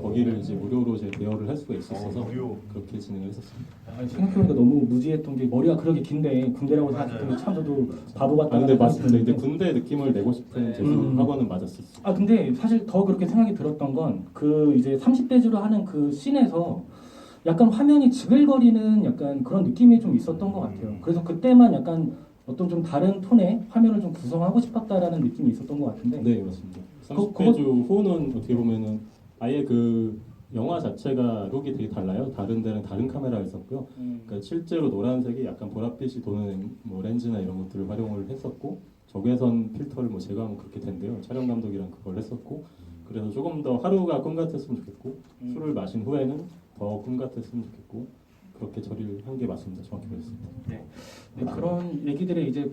거기를 이제 무료로 제가 대여를 할 수가 있었어서 그렇게 진행을 했었습니다. 생각해보니까 너무 무지했던 게 머리가 그렇게 긴데 군대라고 생각했더니 참 저도 바보 같다. 근데 맞습니다. 근데 군대 느낌을 내고 싶은 재수학원은 맞았었어요. 근데 사실 더 그렇게 생각이 들었던 건 그 이제 30배주로 하는 그 씬에서 약간 화면이 지글거리는 약간 그런 느낌이 좀 있었던 것 같아요. 그래서 그때만 약간 어떤 좀 다른 톤의 화면을 좀 구성하고 싶었다라는 느낌이 있었던 것 같은데. 네, 맞습니다. 30배주 후는 어떻게 보면은 아예 그 영화 자체가 룩이 되게 달라요. 다른 데는 다른 카메라를 썼고요. 그러니까 실제로 노란색이 약간 보랏빛이 도는 뭐 렌즈나 이런 것들을 활용을 했었고 적외선 필터를 뭐 제거하면 그렇게 된대요. 촬영 감독이랑 그걸 했었고 그래서 조금 더 하루가 꿈 같았으면 좋겠고 술을 마신 후에는 더 꿈 같았으면 좋겠고 그렇게 처리를 한 게 맞습니다. 정확히 그랬습니다. 네, 그런 얘기들이 이제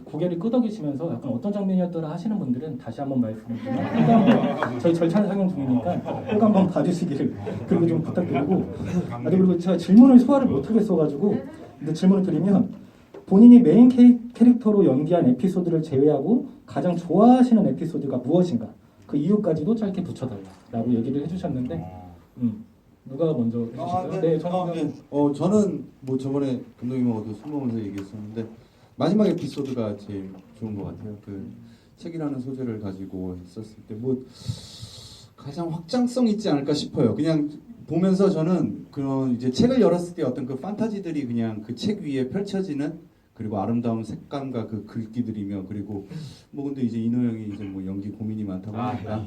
고개를 끄덕이시면서 약간 어떤 장면이었더라 하시는 분들은 다시 한번 말씀드리면 저희 절찬 상영 중이니까 꼭 한번 봐주시기를 그리고 좀 부탁드리고 그리고 제가 질문을 소화를 못하겠어가지고 근데 질문을 드리면 본인이 메인 캐릭터로 연기한 에피소드를 제외하고 가장 좋아하시는 에피소드가 무엇인가 그 이유까지도 짧게 붙여달라고 얘기를 해주셨는데 누가 먼저 해주실까요? 네, 저는 뭐 저번에 감독님하고도 술 먹으면서 얘기했었는데 마지막 에피소드가 제일 좋은 것 같아요. 그 책이라는 소재를 가지고 했었을 때 뭐 가장 확장성 있지 않을까 싶어요. 그냥 보면서 저는 그런 이제 책을 열었을 때 어떤 그 판타지들이 그냥 그 책 위에 펼쳐지는 그리고 아름다운 색감과 그 글귀들이며 그리고 뭐 근데 이제 인호 형이 이제 뭐 연기 고민이 많다고 하니까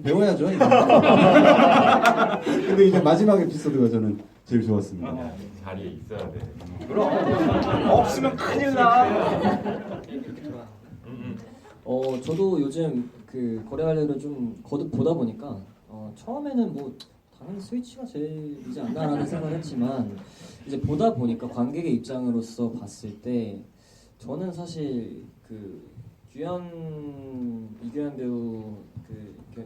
배워야죠. 이거. 근데 이제 마지막 에피소드가 저는 제일 좋았습니다. 자리에 있어야 돼. 없으면 큰일 나. 저도 요즘 그 거래관리를 좀 거듭 보다 보니까 처음에는 뭐 당연히 스위치가 제일이지 않나라는 생각을 했지만 이제 보다 보니까 관객의 입장으로서 봤을 때 저는 사실 그 이규현 배우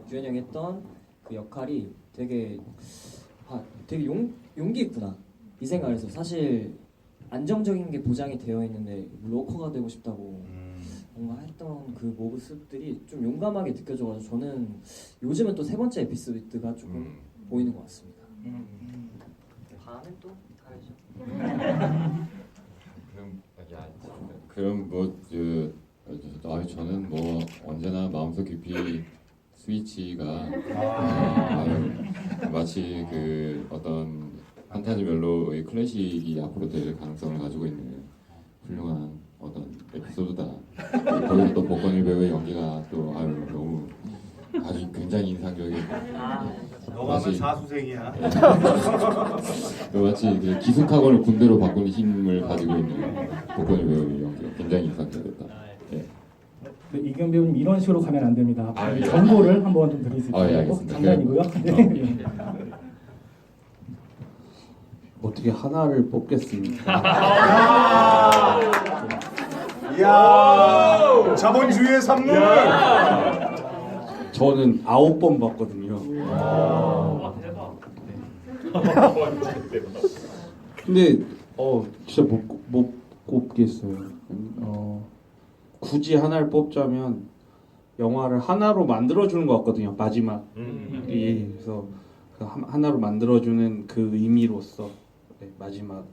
규현 형이 했던 그 역할이 되게 용기 있구나 이 생각을 해서 사실 안정적인 게 보장이 되어 있는데 로커가 되고 싶다고 뭔가 했던 그 모습들이 좀 용감하게 느껴져가지고 저는 요즘은 또 세 번째 에피소드가 조금 보이는 것 같습니다. 반은 또 다르죠. 그럼 저는 뭐 언제나 마음속 깊이 스위치가 마치 그 어떤 판타지 멜로의 클래식이 앞으로 될 가능성을 가지고 있는 훌륭한 어떤 에피소드다. 거기서 또 복건일 배우의 연기가 또 너무 아주 굉장히 인상적이고 너가면 사수생이야. 마치 그 기숙학원을 군대로 바꾸는 힘을 가지고 있는 복건일 배우의 연기가 굉장히 인상적이었다. 예. 네, 이규현 배우님 이런 식으로 가면 안 됩니다. 아, 예. 정보를 한번 좀 드릴 수 있어요. 예, 알겠습니다. 장난이고요. 네. 어떻게 하나를 뽑겠습니까? 이야, 자본주의의 산물. 저는 9번 봤거든요. 근데 진짜 못 꼽겠어요. 굳이 하나를 뽑자면 영화를 하나로 만들어주는 것 같거든요. 마지막이 그래서 그 하나로 만들어주는 그 의미로서 마지막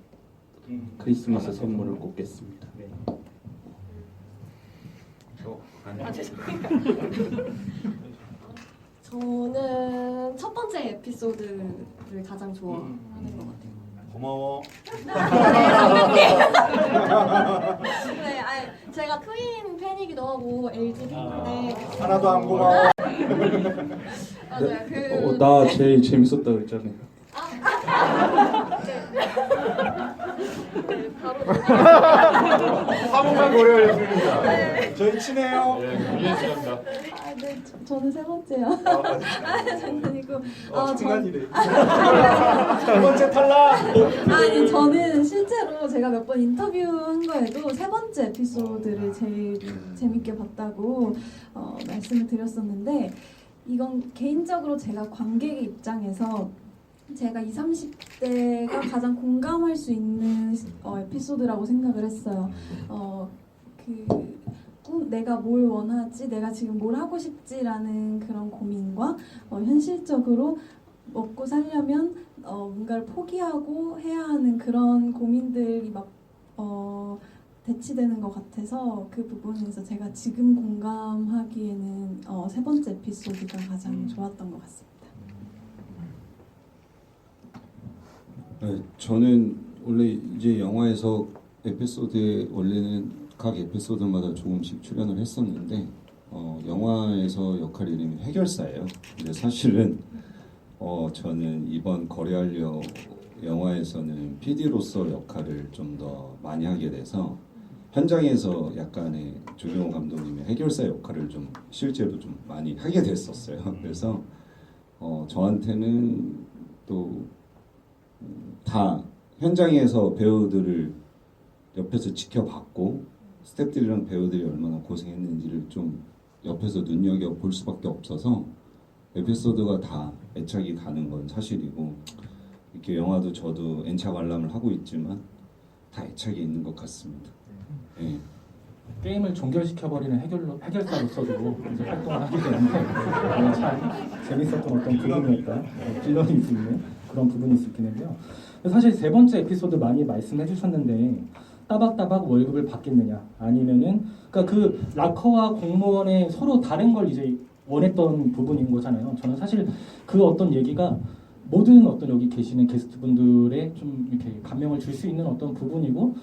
크리스마스 선물을 꼽겠습니다. 저는 첫 번째 에피소드를 가장 좋아하는 것 같아요. 고마워. 네, 제가 트윈 팬이기도 하고 LG 팬인데 하나도 안 고마워. 맞아요. 나 제일 재밌었다 그랬잖아요. 네, 바로 사모만 고려 알려드립니다. 저희 친해요. 이해했습니다. 네, 저는 세 번째요. 장난이고. 중간이래. 세 번째 탈락. 아니 저는 실제로 제가 몇 번 인터뷰한 거에도 세 번째 에피소드를 제일 재밌게 봤다고 말씀을 드렸었는데 이건 개인적으로 제가 관객의 입장에서 제가 20, 30대가 가장 공감할 수 있는 에피소드라고 생각을 했어요. 내가 뭘 원하지, 내가 지금 뭘 하고 싶지라는 그런 고민과 현실적으로 먹고 살려면 뭔가를 포기하고 해야 하는 그런 고민들이 막 대치되는 것 같아서 그 부분에서 제가 지금 공감하기에는 세 번째 에피소드가 가장 좋았던 것 같습니다. 네, 저는 원래 이제 영화에서 에피소드에 원래는 각 에피소드마다 조금씩 출연을 했었는데 영화에서 역할 이름이 해결사예요. 근데 사실은 저는 이번 거래하려 영화에서는 PD로서 역할을 좀 더 많이 하게 돼서 현장에서 약간의 조경호 감독님의 해결사 역할을 좀 실제로 좀 많이 하게 됐었어요. 그래서 저한테는 또 다 현장에서 배우들을 옆에서 지켜봤고 스태프들이랑 배우들이 얼마나 고생했는지를 좀 옆에서 눈여겨볼 수밖에 없어서 에피소드가 다 애착이 가는 건 사실이고 이렇게 영화도 저도 엔차 관람을 하고 있지만 다 애착이 있는 것 같습니다. 네. 게임을 종결시켜버리는 해결사로서도 이제 활동을 하게 되는데 참 재밌었던 어떤 부분이었다. 빌런이 있는 그런 부분이 있긴 한데요. 사실 세 번째 에피소드 많이 말씀해 주셨는데 따박따박 월급을 받겠느냐 아니면은 그러니까 그 락커와 공무원의 서로 다른 걸 이제 원했던 부분인 거잖아요. 저는 사실 그 어떤 얘기가 모든 어떤 여기 계시는 게스트분들의 좀 이렇게 감명을 줄 수 있는 어떤 부분이고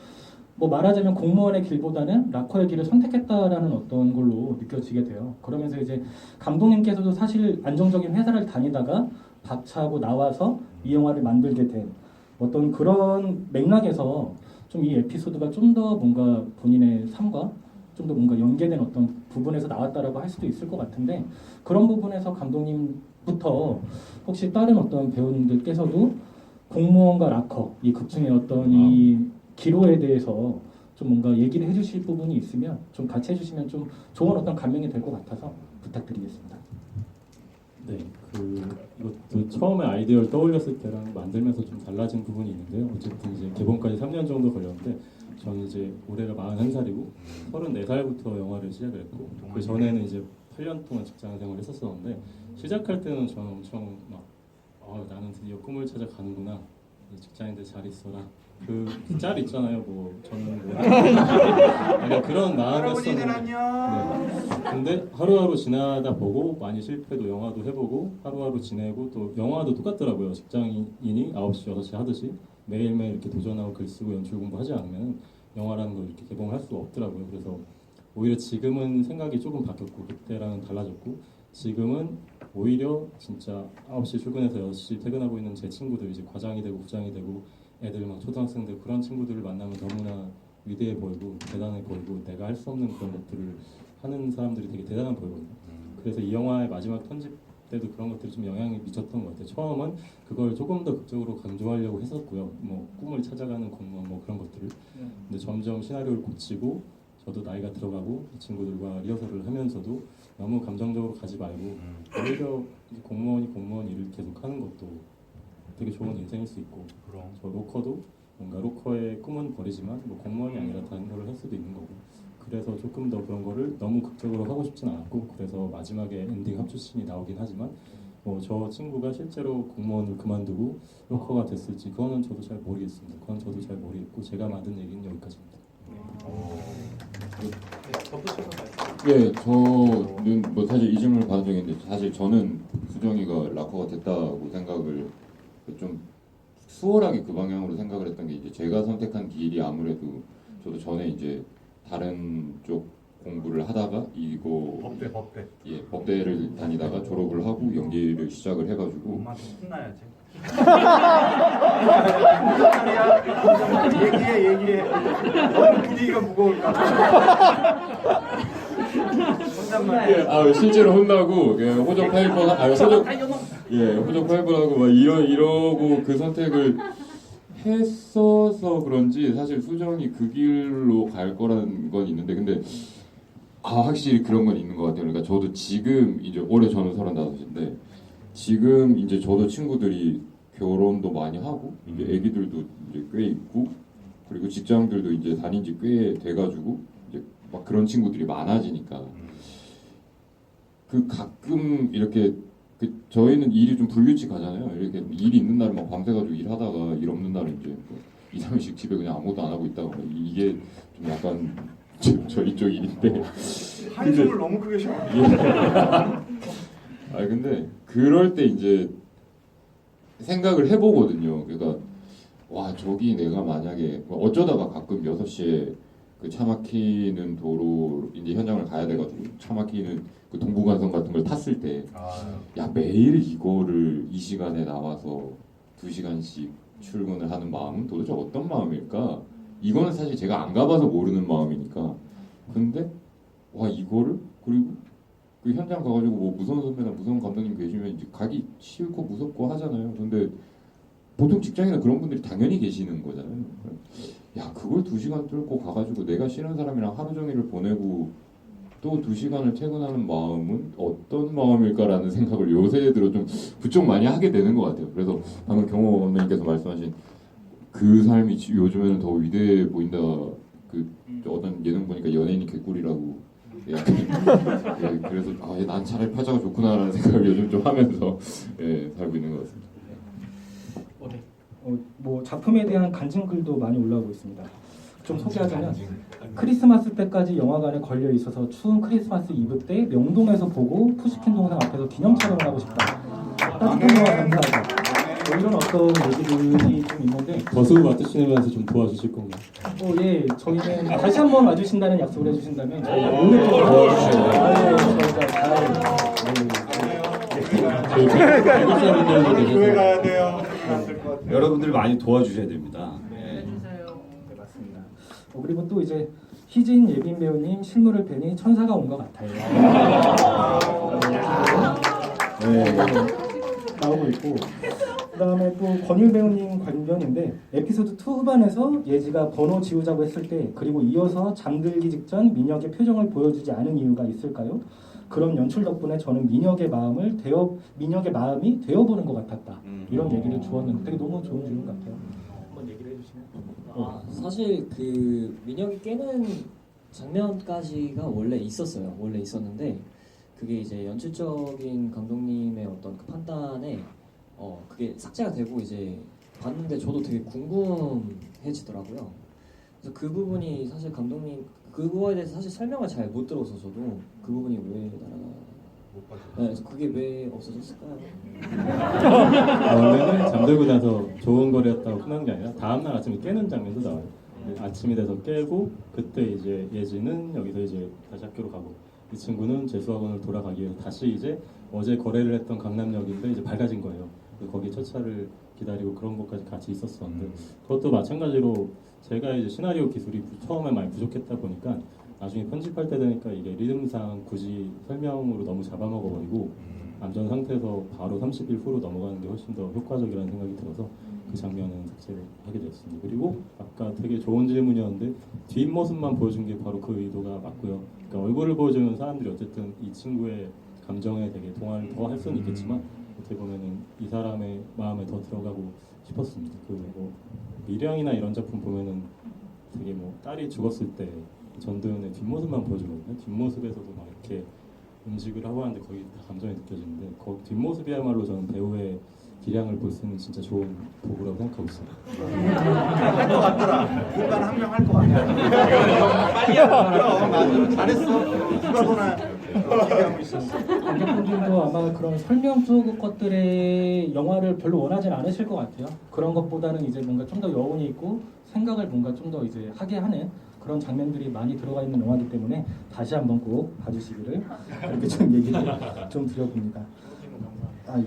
뭐 말하자면 공무원의 길보다는 락커의 길을 선택했다라는 어떤 걸로 느껴지게 돼요. 그러면서 이제 감독님께서도 사실 안정적인 회사를 다니다가 박차고 나와서 이 영화를 만들게 된 어떤 그런 맥락에서 좀 이 에피소드가 좀 더 뭔가 본인의 삶과 좀 더 뭔가 연계된 어떤 부분에서 나왔다라고 할 수도 있을 것 같은데, 그런 부분에서 감독님부터 혹시 다른 어떤 배우님들께서도 공무원과 락커 이 극 중에 어떤 이 기로에 대해서 좀 뭔가 얘기를 해주실 부분이 있으면 좀 같이 해주시면 좀 좋은 어떤 감명이 될 것 같아서 부탁드리겠습니다. 네, 이것도 처음에 아이디어를 떠올렸을 때랑 만들면서 좀 달라진 부분이 있는데요. 어쨌든 이제 개봉까지 3년 정도 걸렸는데, 저는 이제 올해가 41살이고 34살부터 영화를 시작을 했고, 그 전에는 이제 8년 동안 직장 생활을 했었었는데, 시작할 때는 저는 엄청 막 나는 드디어 꿈을 찾아가는구나, 직장인들 잘 있어라, 그 짤 있잖아요. 뭐 저는 뭐 약간 그런 마음이었었는데, 네. 근데 하루하루 지나다 보고 많이 실패도 영화도 해보고 하루하루 지내고, 또 영화도 똑같더라고요. 직장인이 9시 6시 하듯이 매일매일 이렇게 도전하고 글 쓰고 연출 공부하지 않으면 영화라는 걸 이렇게 개봉을 할 수가 없더라고요. 그래서 오히려 지금은 생각이 조금 바뀌었고, 그때랑은 달라졌고, 지금은 오히려 진짜 9시 출근해서 6시 퇴근하고 있는 제 친구들, 이제 과장이 되고 부장이 되고 애들 막 초등학생들, 그런 친구들을 만나면 너무나 위대해 보이고 대단해 보이고 내가 할 수 없는 그런 것들을 하는 사람들이 되게 대단한 보이거든요. 그래서 이 영화의 마지막 편집 때도 그런 것들이 좀 영향이 미쳤던 것 같아요. 처음은 그걸 조금 더 극적으로 강조하려고 했었고요. 뭐 꿈을 찾아가는 공무원 뭐 그런 것들을. 근데 점점 시나리오를 고치고 저도 나이가 들어가고 이 친구들과 리허설을 하면서도 너무 감정적으로 가지 말고 오히려 공무원이 공무원 일을 계속 하는 것도 되게 좋은 인생일 수 있고, 저 로커도 뭔가 로커의 꿈은 버리지만 뭐 공무원이 아니라 다른 걸 할 수도 있는 거고, 그래서 조금 더 그런 거를 너무 극적으로 하고 싶진 않았고, 그래서 마지막에 엔딩 합주씬이 나오긴 하지만 뭐 저 친구가 실제로 공무원을 그만두고 로커가 됐을지 그거는 저도 잘 모르겠습니다. 그건 저도 잘 모르겠고, 제가 만든 얘기는 여기까지입니다. 예, 저는 뭐 사실 이 질문을 받은 적이 있는데, 사실 저는 수정이가 락커가 됐다고 생각을 좀 수월하게 그 방향으로 생각을 했던 게, 이제 제가 선택한 길이 아무래도 저도 전에 이제 다른 쪽 공부를 하다가 법대 예, 법대를 다니다가 졸업을 하고 연기를 시작을 해가지고. 엄마한테 혼나야지. 얘기해. 너무 분위기가 무거울까. 예, 실제로 혼나고, 예, 호적 팔벌하고 막 이러고 그 선택을 했어서 그런지 사실 수정이 그 길로 갈 거라는 건 있는데, 근데 확실히 그런 건 있는 것 같아요. 그러니까 저도 지금 이제 올해 저는 35인데 지금 이제 저도 친구들이 결혼도 많이 하고 이제 애기들도 이제 꽤 있고, 그리고 직장들도 이제 다닌 지 꽤 돼가지고 이제 막 그런 친구들이 많아지니까 그 가끔 이렇게 저희는 일이 좀 불규칙하잖아요. 이렇게 일이 있는 날은 막 밤새가지고 일하다가 일 없는 날은 이제 뭐 2, 3일씩 집에 그냥 아무것도 안 하고 있다가 이게 좀 약간 저희 쪽 일인데 한숨을 너무 크게 쉬어. 근데 그럴 때 이제 생각을 해보거든요. 그러니까 와, 저기 내가 만약에 어쩌다가 가끔 6시에 그 차 막히는 도로 이제 현장을 가야 돼가지고 차 막히는 그 동부간선 같은 걸 탔을 때, 야, 매일 이거를 이 시간에 나와서 2시간씩 출근을 하는 마음은 도대체 어떤 마음일까? 이거는 사실 제가 안 가봐서 모르는 마음이니까. 근데 와, 이거를, 그리고 그 현장 가가지고 뭐 무서운 선배나 무서운 감독님 계시면 이제 가기 싫고 무섭고 하잖아요. 근데 보통 직장에는 그런 분들이 당연히 계시는 거잖아요. 야, 그걸 2시간 뚫고 가가지고 내가 싫은 사람이랑 하루 종일을 보내고 또 2시간을 퇴근하는 마음은 어떤 마음일까라는 생각을 요새 들어 좀 부쩍 많이 하게 되는 것 같아요. 그래서 방금 경호 감독님께서 말씀하신 그 삶이 요즘에는 더 위대해 보인다. 그 어떤 예능 보니까 연예인이 개꿀이라고. 예, 그래서 난 차라리 팔자가 좋구나라는 생각을 요즘 좀 하면서 살고 있는 것 같습니다. 뭐 작품에 대한 간증글도 많이 올라오고 있습니다. 좀 소개하자면, 크리스마스 때까지 영화관에 걸려 있어서 추운 크리스마스 이브 때 명동에서 보고 푸시킨 동상 앞에서 기념 촬영을 하고 싶다. 따뜻한 영화 감사하다. 뭐 이런 어떤 얘기들이 좀 있는데 버스 맡으시면서 좀 도와주실 건가요? 예, 저희는 다시 한번 와주신다는 약속을 해주신다면 저희가 오늘도 저희가 저희 배구사분들도 교회 계셔서 가야 돼요. 안될것 같아요. 여러분들 많이 도와주셔야 됩니다. 네, 맞습니다. 그리고 또 이제 희진 예빈 배우님 실물을 뵈니 천사가 온 것 같아요. 네, 나오고 있고 그다음에 또 권율 배우님 관련인데 에피소드 2 후반에서 예지가 번호 지우자고 했을 때 그리고 이어서 잠들기 직전 민혁의 표정을 보여주지 않은 이유가 있을까요? 그런 연출 덕분에 저는 민혁의 마음이 되어보는 것 같았다. 이런 얘기를 주었는데 되게 너무 좋은 질문 같아요. 한번 얘기를 해주시면. 사실 그 민혁이 깨는 장면까지가 원래 있었어요. 원래 있었는데 그게 이제 연출적인 감독님의 어떤 그 판단에 그게 삭제가 되고 이제 봤는데 저도 되게 궁금해지더라고요. 그래서 그 부분이 사실 감독님 그거에 대해서 사실 설명을 잘 못 들어서 저도 그 부분이 왜 그래서 그게 왜 없어졌을까요? 원래는 잠들고 나서 좋은 거리였다고 끝난 게 아니라 다음날 아침에 깨는 장면도 나와요. 아침이 돼서 깨고 그때 이제 예지는 여기서 이제 다시 학교로 가고 이 친구는 재수학원을 돌아가기 위해서 다시 이제 어제 거래를 했던 강남역인데 이제 밝아진 거예요. 거기 첫차를 기다리고 그런 것까지 같이 있었었는데 그것도 마찬가지로 제가 이제 시나리오 기술이 처음에 많이 부족했다 보니까 나중에 편집할 때 되니까 이게 리듬상 굳이 설명으로 너무 잡아먹어버리고 안전 상태에서 바로 30일 후로 넘어가는 게 훨씬 더 효과적이라는 생각이 들어서 그 장면은 삭제를 하게 되었습니다. 그리고 아까 되게 좋은 질문이었는데 뒷모습만 보여준 게 바로 그 의도가 맞고요. 그러니까 얼굴을 보여주면 사람들이 어쨌든 이 친구의 감정에 되게 동화를 더 할 수는 있겠지만 어떻게 보면은 이 사람의 마음에 더 들어가고 싶었습니다. 뭐 미령이나 이런 작품 보면은 되게 뭐 딸이 죽었을 때 전도연의 뒷모습만 보여주거든요. 뒷모습에서도 막 이렇게 음식을 하고 하는데 거의 다 감정이 느껴지는데 그 뒷모습이야말로 저는 배우의 기량을 볼 수 있는 진짜 좋은 도구라고 생각하고 있습니다. 할 것 같더라. 인간 한 명 할 것 같아. 빨리 해. 맞아. 잘했어. 누가 보나 기대하고 있었어. 관객분들도 아마 그런 설명 쪽 것들의 영화를 별로 원하진 않으실 것 같아요. 그런 것보다는 이제 뭔가 좀 더 여운이 있고 생각을 뭔가 좀 더 이제 하게 하는 그런 장면들이 많이 들어가 있는 영화이기 때문에 다시 한번 꼭 봐주시기를 이렇게 좀 얘기를 좀 드려봅니다. 아 예.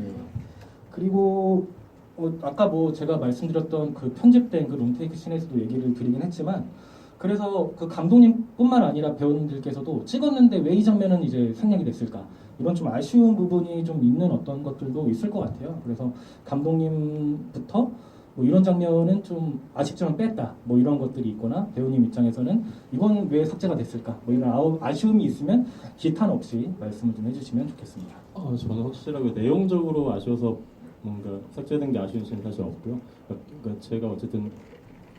그리고 아까 뭐 제가 말씀드렸던 그 편집된 그 롱테이크 씬에서도 얘기를 드리긴 했지만 그래서 그 감독님뿐만 아니라 배우님들께서도 찍었는데 왜 이 장면은 이제 생략이 됐을까 이런 좀 아쉬운 부분이 좀 있는 어떤 것들도 있을 것 같아요. 그래서 감독님부터 뭐 이런 장면은 좀 아쉽지만 뺐다 뭐 이런 것들이 있거나 배우님 입장에서는 이건 왜 삭제가 됐을까 뭐 이런 아쉬움이 있으면 기탄 없이 말씀을 좀 해주시면 좋겠습니다. 저는 확실하게 내용적으로 아쉬워서 뭔가 삭제된 게 아쉬운 시는 사실 없고요. 그러니까 제가 어쨌든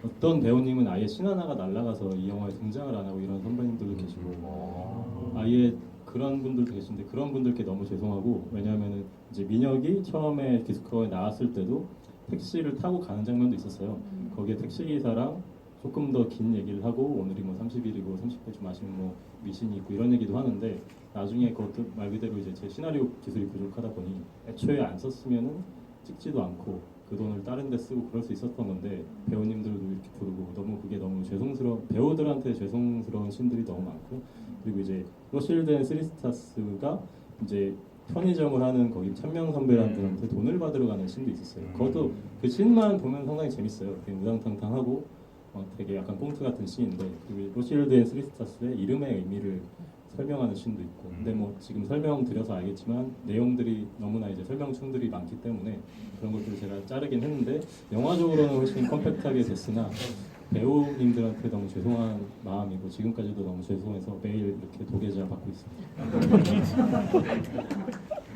어떤 배우님은 아예 신 하나가 날아가서 이 영화에 등장을 안 하고 이런 선배님들도 계시고 아예 그런 분들도 계신데 그런 분들께 너무 죄송하고 왜냐하면은 이제 민혁이 처음에 디스커버에 나왔을 때도 택시를 타고 가는 장면도 있었어요. 거기에 택시기사랑 조금 더 긴 얘기를 하고 오늘이 뭐 30일이고 30회 좀 아쉬운 뭐 미신이 있고 이런 얘기도 하는데 나중에 그것도 말 그대로 이제 제 시나리오 기술이 부족하다 보니 애초에 안 썼으면은 찍지도 않고 그 돈을 다른 데 쓰고 그럴 수 있었던 건데 배우님들도 이렇게 부르고 그게 너무 죄송스러운 배우들한테 죄송스러운 씬들이 너무 많고 그리고 이제 로실드 쓰리스타스가 이제 편의점을 하는 거기 천명 선배들한테 돈을 받으러 가는 씬도 있었어요. 그것도 그 씬만 보면 상당히 재밌어요. 되게 우당탕탕하고 되게 약간 꽁트 같은 씬인데 그리고 로실드 앤 쓰리스타스의 이름의 의미를 설명하는 씬도 있고 근데 뭐 지금 설명드려서 알겠지만 내용들이 너무나 이제 설명충들이 많기 때문에 그런 것들을 제가 자르긴 했는데 영화적으로는 훨씬 컴팩트하게 됐으나 배우님들한테 너무 죄송한 마음이고 지금까지도 너무 죄송해서 매일 이렇게 도계자 받고 있습니다.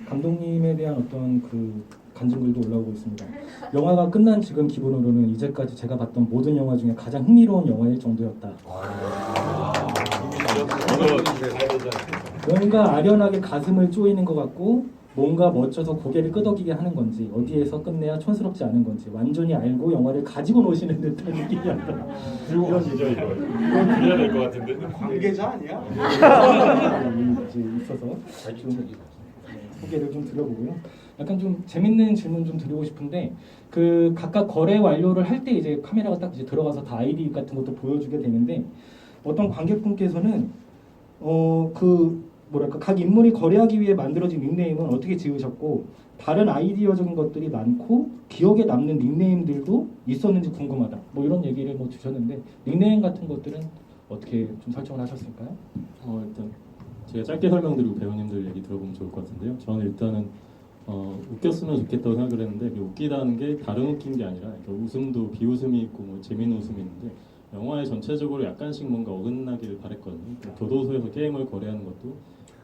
감독님에 대한 어떤 그 간증글도 올라오고 있습니다. 영화가 끝난 지금 기분으로는 이제까지 제가 봤던 모든 영화 중에 가장 흥미로운 영화일 정도였다. 뭔가 아련하게 가슴을 쪼이는 것 같고 뭔가 멋져서 고개를 끄덕이게 하는 건지 어디에서 끝내야 촌스럽지 않은 건지 완전히 알고 영화를 가지고 노시는 듯한 느낌이었다. 불공시죠 이거. 이건 그래야 될 것 같은데. 관계자 아니야? 이제 있어서 소개를 좀 드려보고요. 약간 좀 재밌는 질문 좀 드리고 싶은데 그 각각 거래 완료를 할 때 이제 카메라가 딱 이제 들어가서 다 아이디 같은 것도 보여주게 되는데 어떤 관객분께서는 그 뭐랄까 각 인물이 거래하기 위해 만들어진 닉네임은 어떻게 지으셨고 다른 아이디어적인 것들이 많고 기억에 남는 닉네임들도 있었는지 궁금하다. 뭐 이런 얘기를 뭐 주셨는데 닉네임 같은 것들은 어떻게 좀 설정을 하셨을까요? 일단 제가 짧게 설명드리고 배우님들 얘기 들어보면 좋을 것 같은데요. 저는 일단은 웃겼으면 좋겠다고 생각을 했는데 웃기다는 게 다른 웃긴 게 아니라 그러니까 웃음도 비웃음이 있고 뭐 재미있는 웃음이 있는데 영화에 전체적으로 약간씩 뭔가 어긋나기를 바랬거든요. 교도소에서 게임을 거래하는 것도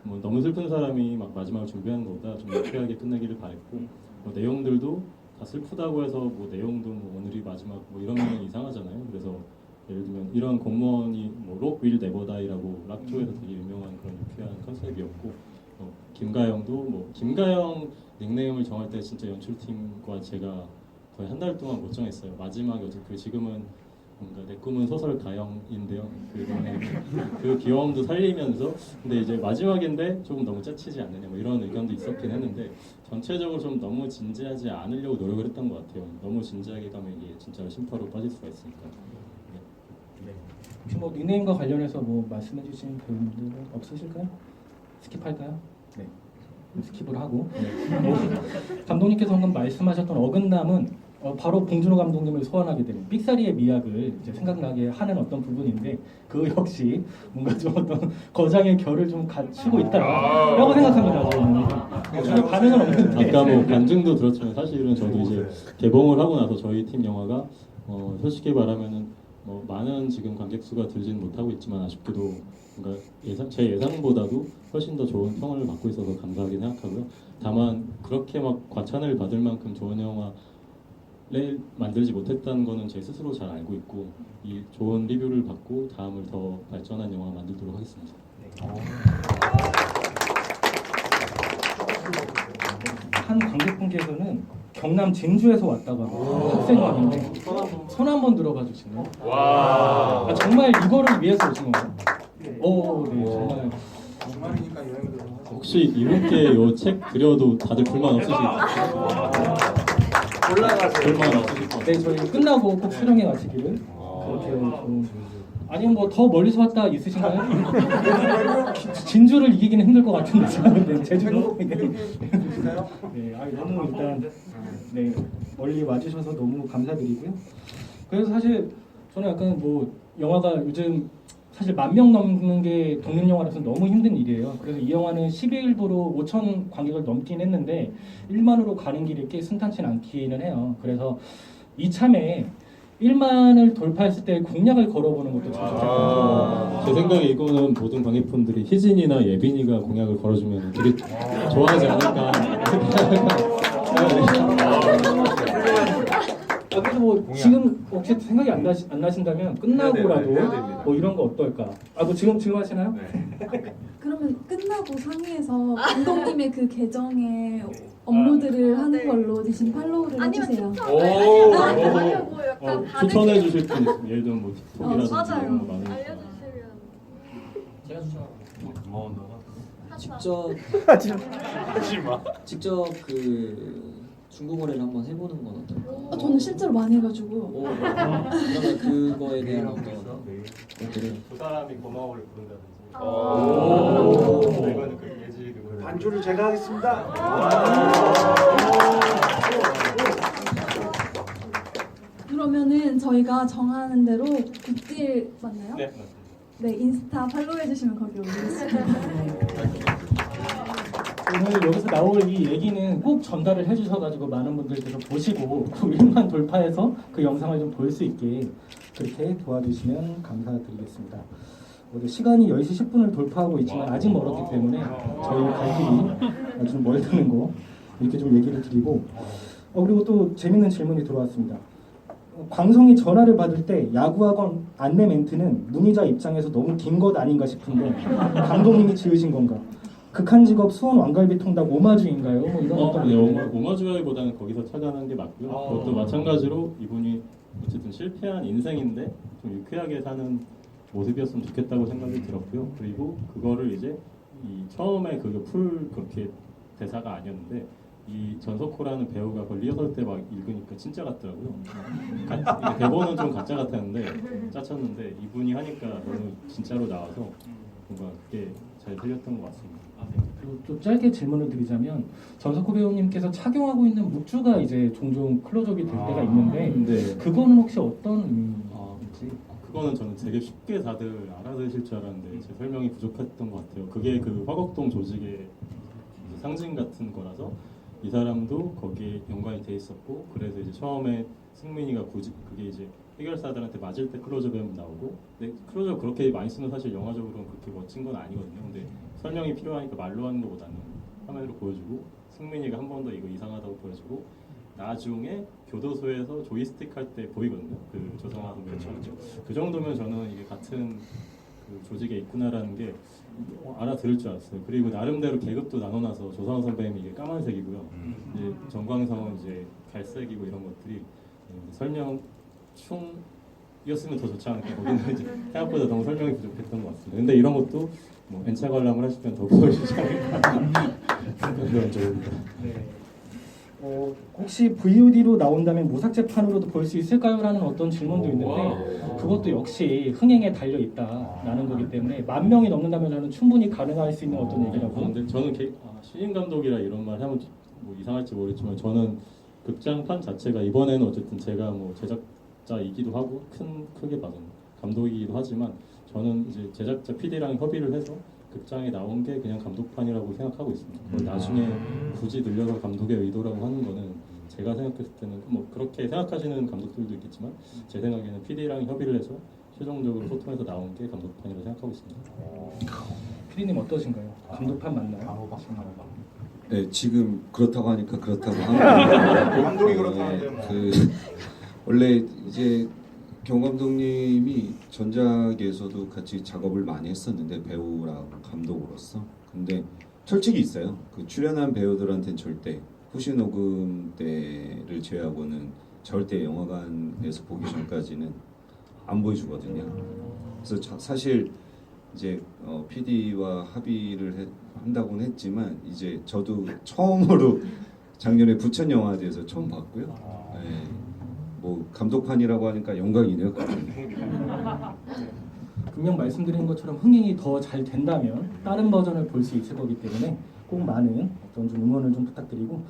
뭐 너무 슬픈 사람이 막 마지막을 준비하는 것보다 좀 유쾌하게 끝내기를 바랬고 뭐 내용들도 다 슬프다고 해서 뭐 내용도 뭐 오늘이 마지막 뭐 이러면 이상하잖아요. 그래서 예를 들면 이런 공무원이 뭐 록 윌 네버 다이라고 락 쪽에서 되게 유명한 그런 유쾌한 컨셉이었고 김가영도 뭐 김가영 닉네임을 정할 때 진짜 연출팀과 제가 거의 한 달 동안 못 정했어요. 마지막에 그 지금은 뭔가 내 꿈은 소설 가영인데요. 그 귀여움도 살리면서 근데 이제 마지막인데 조금 너무 짜치지 않느냐 뭐 이런 의견도 있었긴 했는데 전체적으로 좀 너무 진지하지 않으려고 노력을 했던 것 같아요. 너무 진지하게 가면 이게 진짜 심파로 빠질 수가 있으니까. 혹시 뭐 닉네임과 관련해서 뭐 말씀해주신 배우분들은 없으실까요? 스킵할까요? 네, 스킵을 하고 뭐, 감독님께서 방금 말씀하셨던 어긋남은 바로 봉준호 감독님을 소환하게 되는 삑사리의 미학을 이제 생각나게 하는 어떤 부분인데 그 역시 뭔가 좀 어떤 거장의 결을 좀 갖추고 있다라고 생각합니다. 저는 전혀 반응은 없는데 아까 뭐 간증도 들었지만 사실은 저도 이제 개봉을 하고 나서 저희 팀 영화가 솔직히 말하면은 뭐 많은 지금 관객 수가 들지는 못하고 있지만 아쉽게도 뭔가 제 예상보다도 훨씬 더 좋은 평을 받고 있어서 감사하게 생각하고요. 다만 그렇게 막 과찬을 받을 만큼 좋은 영화를 만들지 못했다는 거는 제 스스로 잘 알고 있고 이 좋은 리뷰를 받고 다음을 더 발전한 영화 만들도록 하겠습니다. 한 관객분께서는 경남 진주에서 왔다가 학생왕인데 손 한번 들어봐 주시네요. 와. 정말 이거를 위해서 오신 건가요? 오, 네, 정말. 주말이니까 여행도 혹시 이분께 이 책 드려도 다들 불만 없으실까요? 올라가세요. 불만 없으실 것 네, 저희 끝나고 꼭 수령해 가시기를 그렇게 좀 아니면 뭐 더 멀리서 왔다 있으신가요? 진주를 이기기는 힘들 것 같은데 저는 제주도. 네, 너무 일단 네 멀리 와주셔서 너무 감사드리고요. 그래서 사실 저는 약간 뭐 영화가 요즘 사실 10,000명 넘는 게 독립 영화라서 너무 힘든 일이에요. 그래서 이 영화는 12일부로 5,000 관객을 넘긴 했는데 1만으로 가는 길이 꽤 순탄치 않기는 해요. 그래서 이참에 1만을 돌파했을 때 공약을 걸어보는 것도 참 좋을 것 같아요. 제 생각에 이거는 모든 관객분들이 희진이나 예빈이가 공약을 걸어주면 되게 좋아하지 않을까. 그래서 뭐 지금 혹시 생각이 안 나신다면 끝나고라도 뭐 이런 거 어떨까? 뭐 지금 하시나요? 그러면 끝나고 상의해서 감독님의 그 계정에 업로드를 하는 걸로 대신 팔로우를 해주세요. 아니면 뭐 약간 추천해 주실 분 예를 들면 뭐 틱톡이라든지 맞아요. 이런 거 많으니까. 알려주시면 제가 하지마. 직접 그 중국어를 한번 해보는 건 어떨까요? 저는 실제로 많이 해가지고 그러면 그거에 대한 어떤 것들을 두 사람이 고마워를 부른다든지. 이거는 그 예지 반주를 제가 하겠습니다. 그러면은 저희가 정하는 대로 굿딜 맞나요? 네, 맞습니다. 네, 인스타 팔로우 해주시면 거기 올리겠습니다. 오늘 여기서 나올 이 얘기는 꼭 전달을 해주셔가지고 많은 분들께서 보시고 또 1만 돌파해서 그 영상을 좀 볼 수 있게 그렇게 도와주시면 감사드리겠습니다. 오늘 시간이 10시 10분을 돌파하고 있지만 아직 멀었기 때문에 저희 갈 길이 아주 멀다는 거 이렇게 좀 얘기를 드리고 그리고 또 재밌는 질문이 들어왔습니다. 광성이 전화를 받을 때 야구학원 안내 멘트는 문의자 입장에서 너무 긴 것 아닌가 싶은데 감독님이 지으신 건가? 극한 직업 수원 왕갈비 통닭 오마주인가요? 뭐 이런 어떤 네, 오마주라기보다는 거기서 찾아낸 게 맞고요. 그것도 마찬가지로 이분이 어쨌든 실패한 인생인데 좀 유쾌하게 사는 모습이었으면 좋겠다고 생각이 들었고요. 그리고 그거를 이제 이 처음에 그렇게 대사가 아니었는데 이 전석호라는 배우가 그 리허설 때 막 읽으니까 진짜 같더라고요. 이게 대본은 좀 가짜 같았는데 짜쳤는데 이분이 하니까 너무 진짜로 나와서 뭔가 그게 잘 들렸던 것 같습니다. 그리고 좀 짧게 질문을 드리자면 전석호 배우님께서 착용하고 있는 묵주가 이제 종종 클로즈업이 될 때가 있는데 네. 그거는 혹시 어떤 의미인지? 그거는 저는 되게 쉽게 다들 알아들으실 줄 알았는데 제 설명이 부족했던 것 같아요. 그게 그 화곡동 조직의 상징 같은 거라서 이 사람도 거기에 연관이 돼 있었고 그래서 이제 처음에 승민이가 굳이 그게 이제 해결사들한테 맞을 때 클로즈업에 나오고 근데 클로즈업 그렇게 많이 쓰면 사실 영화적으로는 그렇게 멋진 건 아니거든요. 근데 설명이 필요하니까 말로 하는 것보다는 화면으로 보여주고 승민이가 한 번 더 이거 이상하다고 보여주고 나중에 교도소에서 조이스틱 할 때 보이거든요. 그 조성아 선배처럼 그 정도면 저는 이게 같은 그 조직에 있구나라는 게 알아들을 줄 알았어요. 그리고 나름대로 계급도 나눠놔서 조성아 선배님이 이게 까만색이고요. 이제 정광성은 이제 갈색이고 이런 것들이 설명충이었으면 더 좋지 않을까. 거기는 이제 생각보다 너무 설명이 부족했던 것 같습니다. 근데 이런 것도 뭐 N차 관람을 하시면 더 보여주지 않을까. 그런 점입니다. 네. 혹시 VOD로 나온다면 무삭제판으로도 볼 수 있을까요? 라는 어떤 질문도 있는데 그것도 역시 흥행에 달려 있다라는 거기 때문에 10,000명이 넘는다면 저는 충분히 가능할 수 있는 어떤 얘기라고. 근데 저는 신인 감독이라 이런 말 하면 뭐 이상할지 모르겠지만 저는 극장판 자체가 이번에는 어쨌든 제가 뭐 제작자이기도 하고 크게 봐서 감독이기도 하지만 저는 이제 제작자 PD랑 협의를 해서 극장에 나온 게 그냥 감독판이라고 생각하고 있습니다. 그걸 나중에 굳이 늘려서 감독의 의도라고 하는 거는 제가 생각했을 때는 뭐 그렇게 생각하시는 감독들도 있겠지만 제 생각에는 PD랑 협의를 해서 최종적으로 소통해서 나온 게 감독판이라고 생각하고 있습니다. PD님 어떠신가요? 감독판 맞나요? 네, 지금 그렇다고 하니까 그렇다고 합니다. 감독이 그렇다는데 뭐. 원래 이제 경 감독님이 전작에서도 같이 작업을 많이 했었는데 배우랑 감독으로서 근데 철칙이 있어요. 그 출연한 배우들한테는 절대 후시 녹음 때를 제외하고는 절대 영화관에서 보기 전까지는 안 보여주거든요. 그래서 사실 이제 PD와 합의를 한다고는 했지만 이제 저도 처음으로 작년에 부천 영화제에서 처음 봤고요. 네. 뭐 감독판이라고 하니까 영광이네요. 분명 말씀드린 것처럼 흥행이 더 잘 된다면 다른 버전을 볼 수 있을 거기 때문에 꼭 많은 어떤 좀 응원을 좀 부탁드리고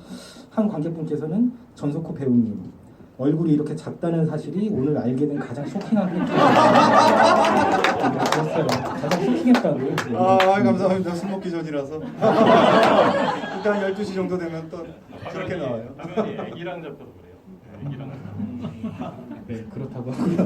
한 관객분께서는 전석호 배우님 얼굴이 이렇게 작다는 사실이 오늘 알게 된 가장 쇼킹한 팩트였어요. 가장 쇼킹했다고. 감사합니다. 술 먹기 전이라서. 일단 12시 정도 되면 또 그렇게 나와요. 화면이 애기랑 잡혀서 그래요. 애기랑. 네, 그렇다고 하고요.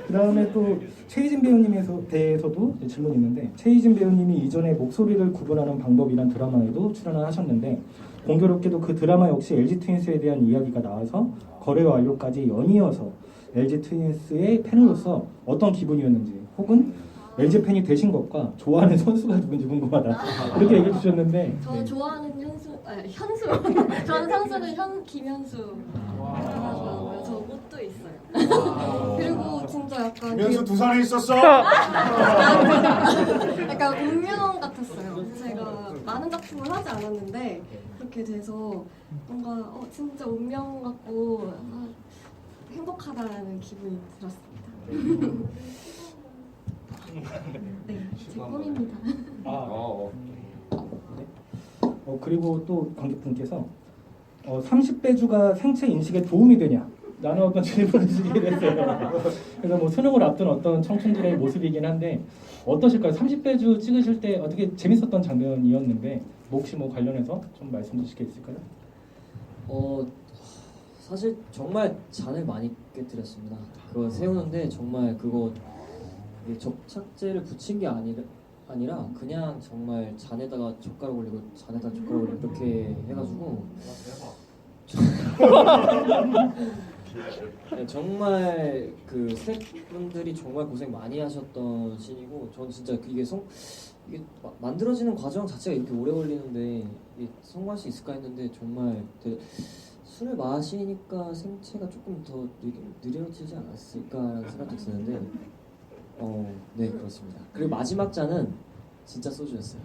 그 다음에 또 최희진 배우님에 대해서도 질문이 있는데 최희진 배우님이 이전에 목소리를 구분하는 방법이란 드라마에도 출연을 하셨는데 공교롭게도 그 드라마 역시 LG 트윈스에 대한 이야기가 나와서 거래 완료까지 연이어서 LG 트윈스의 팬으로서 어떤 기분이었는지 혹은 LG 팬이 되신 것과 좋아하는 선수가 누군지 궁금하다 이렇게 얘기해 주셨는데 저 좋아하는 현수 좋아하는 선수는 김현수 좋아하고요. 저 옷도 있어요. 그리고 진짜 약간 김현수 두산에 있었어. 약간 운명 같았어요. 제가 많은 작품을 하지 않았는데 그렇게 돼서 뭔가 진짜 운명 같고 행복하다라는 기분이 들었습니다. 네, 제 꿈입니다. 그리고 또 관객분께서 30배주가 생체 인식에 도움이 되냐? 라는 어떤 질문을 주시게 됐어요. 그래서 뭐 수능을 앞둔 어떤 청춘들의 모습이긴 한데 어떠실까요? 30배주 찍으실 때 어떻게 재밌었던 장면이었는데 혹시 뭐 관련해서 좀 말씀 주실 게 있을까요? 사실 정말 잔을 많이 깨뜨렸습니다. 그거 세우는데 정말 그거 접착제를 붙인 게 아니라 그냥 정말 잔에다가 젓가락 올리고 잔에다가 젓가락 올리고 이렇게 해가지고 네, 정말 그 스태프분들이 정말 고생 많이 하셨던 씬이고 전 진짜 이게 만들어지는 과정 자체가 이렇게 오래 걸리는데 이게 성공할 수 있을까 했는데 정말 술을 마시니까 생체가 조금 더 느려지지 않았을까라는 생각도 드는데 네 그렇습니다. 그리고 마지막 잔은 진짜 소주였어요.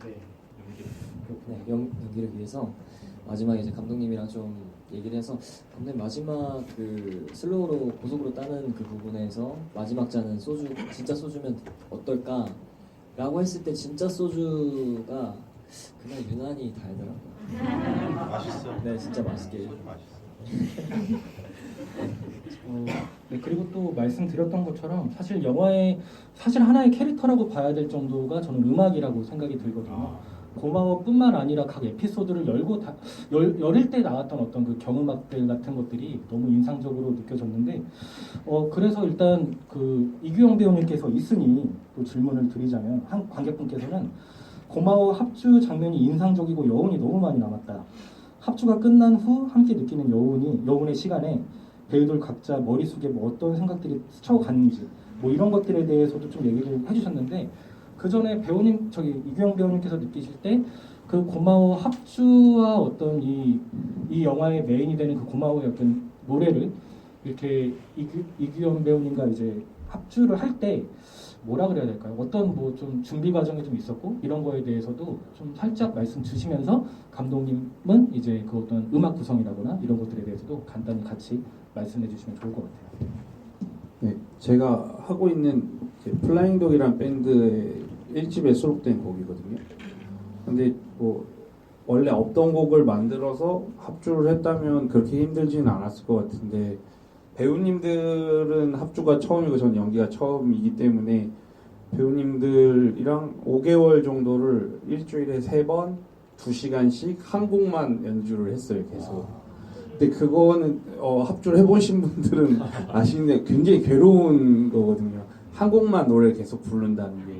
네. 네, 연기를 위해서 마지막에 이제 감독님이랑 좀 얘기를 해서 감독님 마지막 그 슬로우로 고속으로 따는 그 부분에서 마지막 잔은 소주 진짜 소주면 어떨까라고 했을 때 진짜 소주가 그날 유난히 달더라고요. 맛있어. 네, 진짜 맛있게. 소주 맛있어. 네, 그리고 또 말씀드렸던 것처럼 사실 영화의 사실 하나의 캐릭터라고 봐야 될 정도가 저는 음악이라고 생각이 들거든요. 고마워뿐만 아니라 각 에피소드를 열릴 때 나왔던 어떤 그 경음악들 같은 것들이 너무 인상적으로 느껴졌는데 그래서 일단 그 이규영 배우님께서 있으니 또 질문을 드리자면 한 관객분께서는 고마워 합주 장면이 인상적이고 여운이 너무 많이 남았다. 합주가 끝난 후 함께 느끼는 여운의 시간에 배우들 각자 머릿속에 뭐 어떤 생각들이 스쳐갔는지 뭐 이런 것들에 대해서도 좀 얘기를 해주셨는데 그 전에 배우님 이규영 배우님께서 느끼실 때 그 고마워 합주와 어떤 이 영화의 메인이 되는 그 고마워의 어떤 노래를 이렇게 이규영 배우님과 이제 합주를 할 때 뭐라 그래야 될까요? 어떤 뭐 좀 준비 과정이 좀 있었고 이런 거에 대해서도 좀 살짝 말씀 주시면서 감독님은 이제 그 어떤 음악 구성이라거나 이런 것들에 대해서도 간단히 같이 말씀해 주시면 좋을 것 같아요. 네, 제가 하고 있는 플라잉 독이란 밴드의 1집에 수록된 곡이거든요. 근데 뭐 원래 없던 곡을 만들어서 합주를 했다면 그렇게 힘들지는 않았을 것 같은데 배우님들은 합주가 처음이고 전 연기가 처음이기 때문에 배우님들이랑 5개월 정도를 일주일에 3번 2시간씩 한 곡만 연주를 했어요, 계속. 근데 그거는 합주를 해보신 분들은 아시는데 굉장히 괴로운 거거든요. 한 곡만 노래를 계속 부른다는 게.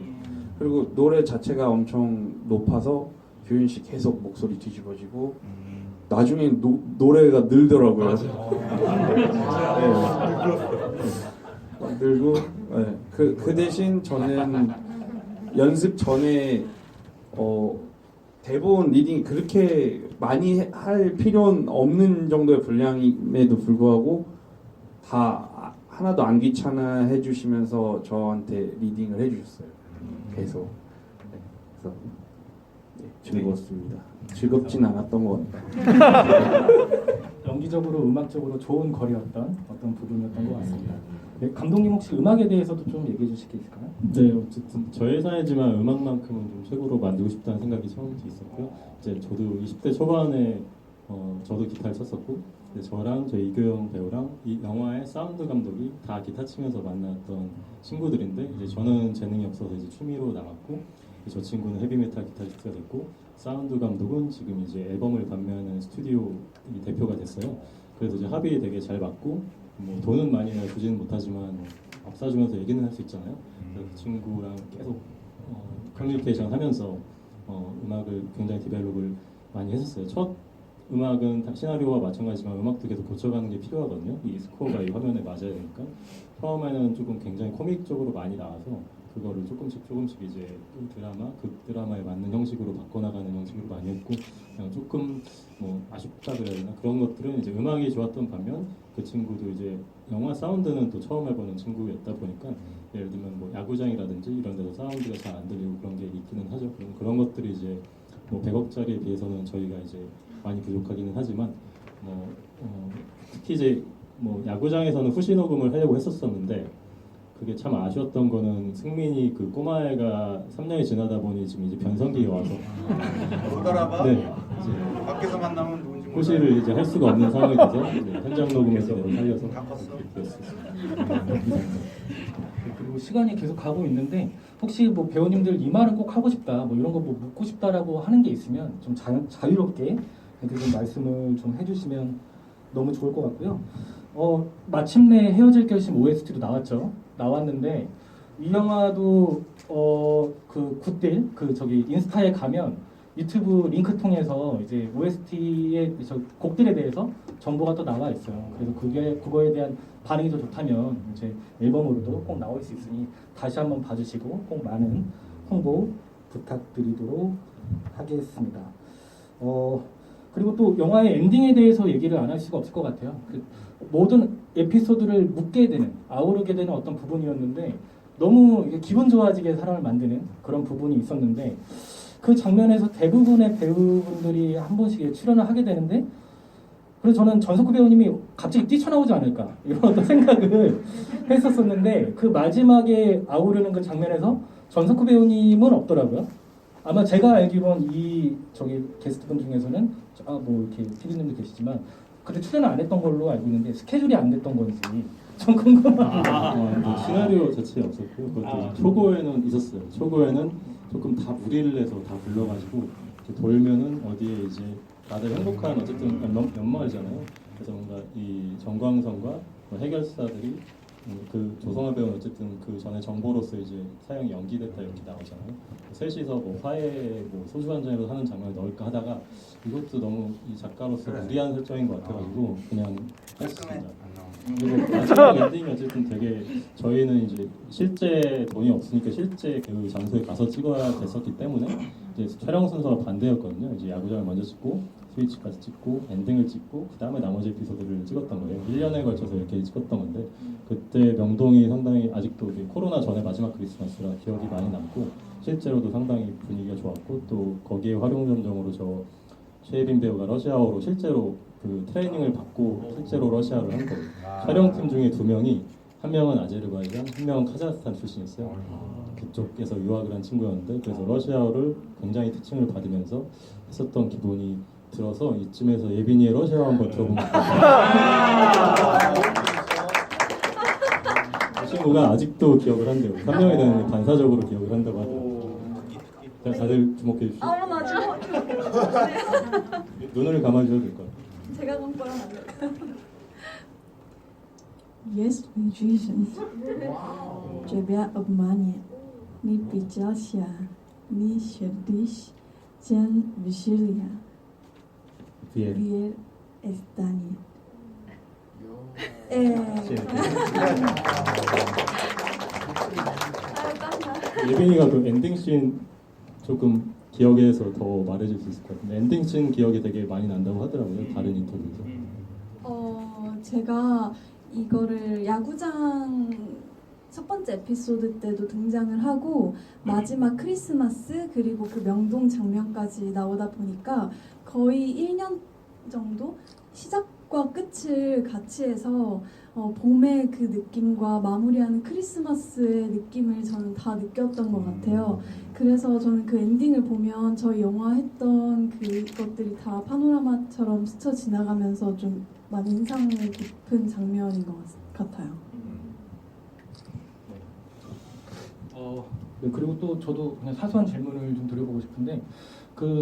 그리고 노래 자체가 엄청 높아서 규현 씨 계속 목소리 뒤집어지고 나중에 노래가 늘더라고요. 네. 늘고 네. 그 대신 저는 연습 전에 대본 리딩이 그렇게 많이 할 필요는 없는 정도의 분량임에도 불구하고 다 하나도 안 귀찮아 해주시면서 저한테 리딩을 해주셨어요. 계속. 네. 그래서 즐거웠습니다. 즐겁진 않았던 것 같아요. 연기적으로 음악적으로 좋은 거리였던 어떤 부분이었던 것 같습니다. 네, 감독님 혹시 음악에 대해서도 좀 얘기해 주실 게 있을까요? 네, 어쨌든 저의 사회지만 음악만큼은 좀 최고로 만들고 싶다는 생각이 처음부터 있었고요. 이제 저도 20대 초반에 저도 기타를 쳤었고, 저랑 저희 이규영 배우랑 이 영화의 사운드 감독이 다 기타 치면서 만났던 친구들인데, 이제 저는 재능이 없어서 이제 취미로 나갔고, 저 친구는 헤비메탈 기타리스트가 됐고, 사운드 감독은 지금 이제 앨범을 판매하는 스튜디오 대표가 됐어요. 그래서 이제 합이 되게 잘 맞고, 뭐 돈은 많이 주지는 못하지만 밥 사주면서 얘기는 할 수 있잖아요. 그래서 그 친구랑 계속 커뮤니케이션 하면서 음악을 굉장히 디벨롭을 많이 했었어요. 첫 음악은 시나리오와 마찬가지지만 음악도 계속 고쳐가는 게 필요하거든요. 이 스코어가 이 화면에 맞아야 되니까. 처음에는 조금 굉장히 코믹적으로 많이 나와서 그거를 조금씩 이제 극 드라마에 맞는 형식으로 바꿔나가는 형식으로 많이 했고, 그냥 조금 뭐 아쉽다 그래야 되나, 그런 것들은 이제 음악이 좋았던 반면 그 친구도 이제 영화 사운드는 또 처음 해보는 친구였다 보니까 예를 들면 뭐 야구장이라든지 이런 데서 사운드가 잘 안 들리고 그런 게 있기는 하죠. 그런 것들이 이제 뭐 100억짜리에 비해서는 저희가 이제 많이 부족하기는 하지만 특히 이제 뭐 야구장에서는 후시 녹음을 하려고 했었었는데, 그게 참 아쉬웠던 거는 승민이 그 꼬마애가 3년이 지나다 보니 지금 이제 변성기가 와서 못 알아봐? 네, 이제 밖에서 만나면 누군지 몰라. 호시를 이제 할 수가 없는 상황이 돼서 이제 현장 녹음에서 살려서 다 컸어. 그리고 시간이 계속 가고 있는데 혹시 뭐 배우님들 이 말은 꼭 하고 싶다, 뭐 이런 거 뭐 묻고 싶다라고 하는 게 있으면 좀 자유롭게 이렇게 좀 말씀을 좀 해주시면 너무 좋을 것 같고요. 마침내 헤어질 결심 OST도 나왔는데 이 영화도 그 굿딜 인스타에 가면 유튜브 링크 통해서 이제 OST의 곡들에 대해서 정보가 또 나와 있어요. 그래서 그거에 대한 반응이 더 좋다면 이제 앨범으로도 꼭 나올 수 있으니 다시 한번 봐주시고 꼭 많은 홍보 부탁드리도록 하겠습니다. 그리고 또 영화의 엔딩에 대해서 얘기를 안 할 수가 없을 것 같아요. 그 모든 에피소드를 묶게 되는, 아우르게 되는 어떤 부분이었는데 너무 기분 좋아지게 사람을 만드는 그런 부분이 있었는데 그 장면에서 대부분의 배우분들이 한 번씩 출연을 하게 되는데 그래서 저는 전석구 배우님이 갑자기 뛰쳐나오지 않을까 이런 어떤 생각을 했었었는데 그 마지막에 아우르는 그 장면에서 전석구 배우님은 없더라고요. 아마 제가 알기로는 이 저기 게스트분 중에서는 뭐 이렇게 PD님도 계시지만 그때 출연을 안 했던 걸로 알고 있는데 스케줄이 안 됐던 건지 좀 궁금합니다. 시나리오 자체에 없었고요. 그것도 이제 초고에는 있었어요. 초고에는 조금 다 무리를 해서 다 불러가지고 이렇게 돌면은 어디에 이제 다들 행복한 어쨌든 연말이잖아요. 그래서 뭔가 이 정광성과 뭐 해결사들이 그 조성아 배우는 어쨌든 그 전에 정보로서 이제 사형이 연기됐다 이렇게 나오잖아요. 셋이서 뭐 화해 뭐 소주 한 잔으로 하는 장면을 넣을까 하다가 이것도 너무 이 작가로서 무리한 설정인 것 같아가지고 그냥 했습니다. 그리고 마지막 엔딩이 어쨌든 되게 저희는 이제 실제 돈이 없으니까 실제 그 장소에 가서 찍어야 됐었기 때문에 이제 촬영 순서가 반대였거든요. 이제 야구장을 먼저 찍고 스위치까지 찍고 엔딩을 찍고 그 다음에 나머지 에피소드를 찍었던 거예요. 1년에 걸쳐서 이렇게 찍었던 건데 그때 명동이 상당히 아직도 코로나 전에 마지막 크리스마스라 기억이 많이 남고 실제로도 상당히 분위기가 좋았고 또 거기에 활용 점정으로 저 최혜빈 배우가 러시아어로 실제로 그 트레이닝을 받고 실제로 러시아를 한 거예요. 촬영팀 중에 2명이 한 명은 아제르바이잔, 한 명은 카자흐스탄 출신이었어요. 그쪽에서 유학을 한 친구였는데 그래서 러시아어를 굉장히 특징을 받으면서 했었던 기분이 들어서 이쯤에서 예빈이의 러시아어 한번 들어보면 그 친구가 아직도 기억을 한대요. 3년이 되는데 반사적으로 기억을 한다고 하더라고요. 자, 다들 주목해 주시죠. 나 주먹. 눈을 감아주셔도 될 것 같아요. 제가 공부하면 안 될까요? Есть жизнь, тебя обманет, не печалься, не сердись, тем веселья, 비엘. станет. 예빈이가 그 엔딩 씬 조금 기억에서 더 말해줄 수 있을 것 같은데 엔딩 씬 기억이 되게 많이 난다고 하더라고요. 다른 인터뷰에서. 제가 이거를 야구장 첫 번째 에피소드 때도 등장을 하고 마지막 크리스마스 그리고 그 명동 장면까지 나오다 보니까 거의 1년 정도 시작과 끝을 같이 해서 봄의 그 느낌과 마무리하는 크리스마스의 느낌을 저는 다 느꼈던 것 같아요. 그래서 저는 그 엔딩을 보면 저희 영화 했던 그것들이 다 파노라마처럼 스쳐 지나가면서 좀 많이 인상 깊은 장면인 것 같아요. 네, 그리고 또 저도 그냥 사소한 질문을 좀 드려보고 싶은데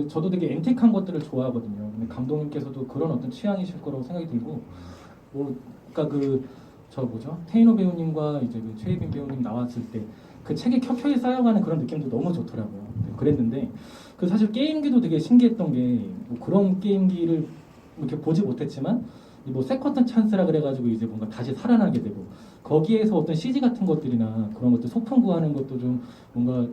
저도 되게 앤틱한 것들을 좋아하거든요. 근데 감독님께서도 그런 어떤 취향이실 거라고 생각이 들고 그러니까 저 뭐죠? 테이노 배우님과 이제 그 최혜빈 배우님 나왔을 때 그 책이 켜켜이 쌓여가는 그런 느낌도 너무 좋더라고요. 네, 그랬는데 사실 게임기도 되게 신기했던 게 그런 게임기를 이렇게 보지 못했지만 뭐 세컨드 찬스라 그래가지고 이제 뭔가 다시 살아나게 되고 거기에서 어떤 CG 같은 것들이나 그런 것들 소품 구하는 것도 좀 뭔가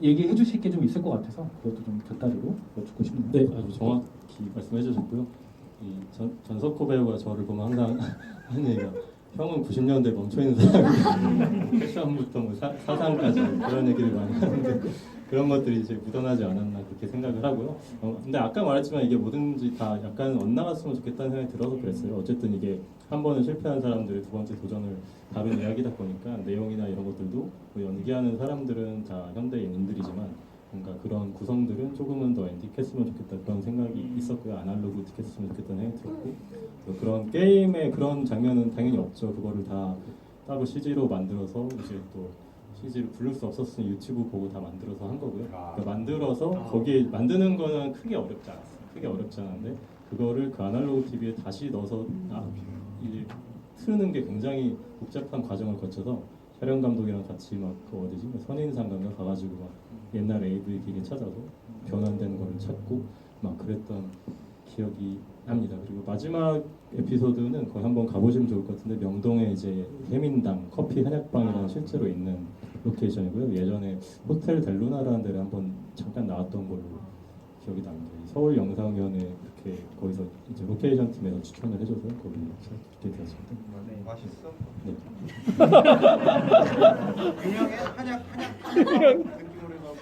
얘기해 주실 게 좀 있을 것 같아서 그것도 좀 곁다리로 여쭙고 싶네요. 네, 아주 정확히 말씀해 주셨고요. 전석호 배우가 저를 보면 항상 하는 얘기가 형은 90년대 멈춰있는 사람이야. 패션부터 뭐 사상까지 그런 얘기를 많이 하는데 그런 것들이 이제 묻어나지 않았나 그렇게 생각을 하고요. 근데 아까 말했지만 이게 뭐든지 다 약간 엇나갔으면 좋겠다는 생각이 들어서 그랬어요. 어쨌든 이게 한 번은 실패한 사람들의 두 번째 도전을 다룬 이야기다 보니까 내용이나 이런 것들도 뭐 연기하는 사람들은 다 현대인들이지만 뭔가 그런 구성들은 조금은 더 앤틱했으면 좋겠다 그런 생각이 있었고요. 아날로그틱했으면 좋겠다는 생각이 들었고 그런 게임의 그런 장면은 당연히 없죠. 그거를 다 따로 CG로 만들어서 이제 또 CG를 부를 수 없었으니 유튜브 보고 다 만들어서 한 거고요. 그러니까 만들어서 거기에 만드는 거는 크게 어렵지 않았어요. 크게 어렵지 않은데 그거를 그 아날로그 TV에 다시 넣어서 이제 트는 게 굉장히 복잡한 과정을 거쳐서 촬영 감독이랑 같이 막 선인상가인가 가가지고 막 옛날 AV 기계 찾아서 변환된 거를 찾고 막 그랬던 기억이 납니다. 그리고 마지막 에피소드는 거의 한번 가보시면 좋을 것 같은데 명동에 이제 해민당 커피 한약방이라는 실제로 있는 로케이션이고요. 예전에 호텔 델루나라는 데를 한번 잠깐 나왔던 걸로 기억이 납니다. 서울 영상위원회 이렇게 거기서 이제 로케이션 팀에서 추천을 해줘서 거기 이렇게 되었습니다. 맛있어? 네. 유명해? 한약 느낌으로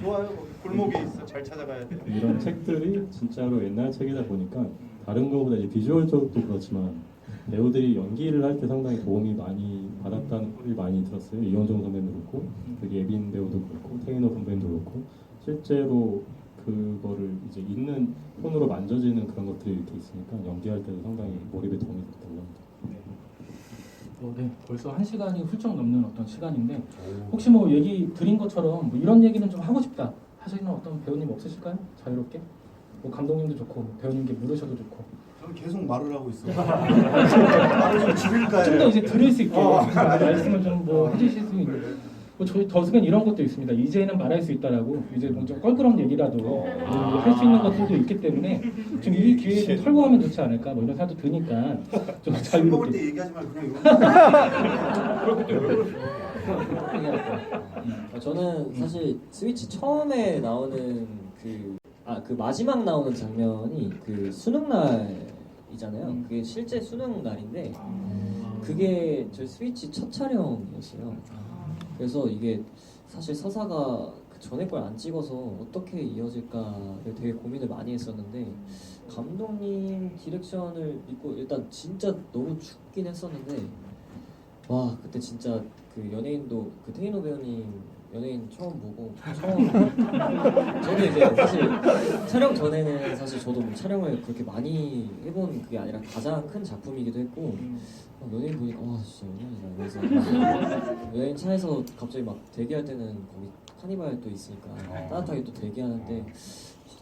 좋아요. 골목에 있어. 잘 찾아가야 돼. 이런 책들이 진짜로 옛날 책이다 보니까 다른 거보다 이제 비주얼 쪽도 그렇지만 배우들이 연기를 할 때 상당히 도움이 많이 받았다는 소리 많이 들었어요. 이현정 선배도 그렇고, 그 예빈 배우도 그렇고, 태인호 선배도 그렇고, 실제로 그거를 이제 있는 손으로 만져지는 그런 것들이 이렇게 있으니까 연기할 때도 상당히 몰입에 도움이 됐다고 합니다. 네, 벌써 1시간이 훌쩍 넘는 어떤 시간인데 혹시 뭐 얘기 드린 것처럼 뭐 이런 얘기는 좀 하고 싶다 하시는 어떤 배우님 없으실까요? 자유롭게? 뭐 감독님도 좋고 뭐 배우님께 물으셔도 좋고. 저는 계속 말을 하고 있어요. 말을 좀 줄일까요? 좀 더 이제 들을 수 있게 말씀을 좀 뭐 해주실 수 있는. 뭐 저희 더스는 이런 것도 있습니다. 이제는 말할 수 있다라고 이제 뭐좀 껄끄러운 얘기라도 할 수 있는 것들도 있기 때문에 좀 이 기회에 좀 털고 하면 좋지 않을까 뭐 이런 생각도 드니까 좀 술 먹을 자유롭게. 때 얘기하지 말고 그냥 저는 사실 스위치 처음에 나오는 그 마지막 나오는 장면이 그 수능 날이잖아요. 그게 실제 수능 날인데 그게 저희 스위치 첫 촬영이었어요. 그래서 이게 사실 서사가 그 전에 걸 안 찍어서 어떻게 이어질까를 되게 고민을 많이 했었는데 감독님 디렉션을 믿고 일단 진짜 너무 춥긴 했었는데 와 그때 진짜 그 연예인도 그 태인호 배우님 연예인 처음 보고 저도 이제 사실 촬영 전에는 사실 저도 뭐 촬영을 그렇게 많이 해본 그게 아니라 가장 큰 작품이기도 했고 연예인 보니까 와 진짜 연예인이다 그래서 연예인 차에서 갑자기 막 대기할 때는 거기 카니발도 있으니까 따뜻하게 또 대기하는데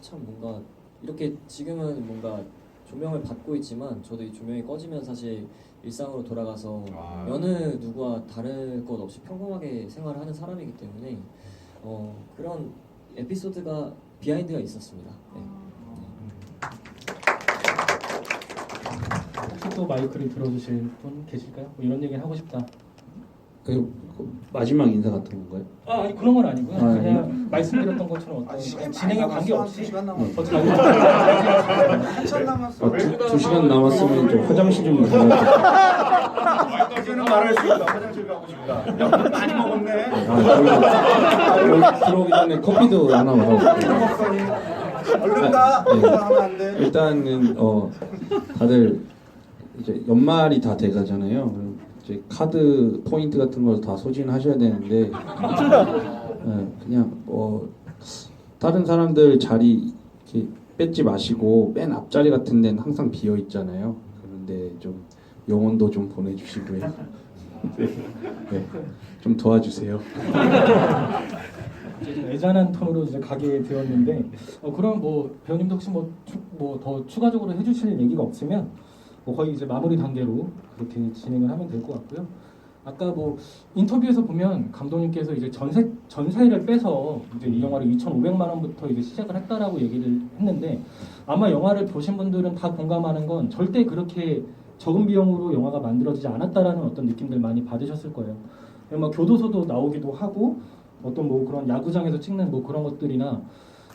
참 뭔가 이렇게 지금은 뭔가 조명을 받고 있지만 저도 이 조명이 꺼지면 사실 일상으로 돌아가서 여느 누구와 다를 것 없이 평범하게 생활을 하는 사람이기 때문에 그런 에피소드가 비하인드가 있었습니다. 네. 혹시 또 마이크를 들어주실 분 계실까요? 뭐 이런 얘기 하고 싶다. 그 마지막 인사 같은 건가요? 아니 그런 건 아니고요. 아, 그냥 말씀드렸던 것처럼 어떤 진행에 관계없이 시간 남았어. 더 자유. 한참 남았어. 2시간 남았으면 좀 화장실 좀 가야 이제는 말할 수 있다. 화장실 가고 싶다. 야, 많이 먹었네. 들어오기 전에 커피도 하나 먹었고 얼른 가. 네. 하면 안 돼. 일단은 다들 이제 연말이 다 돼가잖아요. 그럼 이제 카드 포인트 같은 걸 다 소진하셔야 되는데 그냥 다른 사람들 자리 이렇게 뺏지 마시고 맨 앞자리 같은 데는 항상 비어 있잖아요. 그런데 좀 영혼도 좀 보내주시고요. 네, 좀 도와주세요. 좀 애잔한 톤으로 이제 가게 되었는데 그럼 뭐 배우님도 혹시 뭐 더 추가적으로 해주실 얘기가 없으면 뭐 거의 이제 마무리 단계로 그렇게 진행을 하면 될 것 같고요. 아까 뭐 인터뷰에서 보면 감독님께서 이제 전세를 빼서 이제 이 영화를 2,500만 원부터 이제 시작을 했다라고 얘기를 했는데 아마 영화를 보신 분들은 다 공감하는 건 절대 그렇게 적은 비용으로 영화가 만들어지지 않았다라는 어떤 느낌들 많이 받으셨을 거예요. 뭐 교도소도 나오기도 하고 어떤 뭐 그런 야구장에서 찍는 뭐 그런 것들이나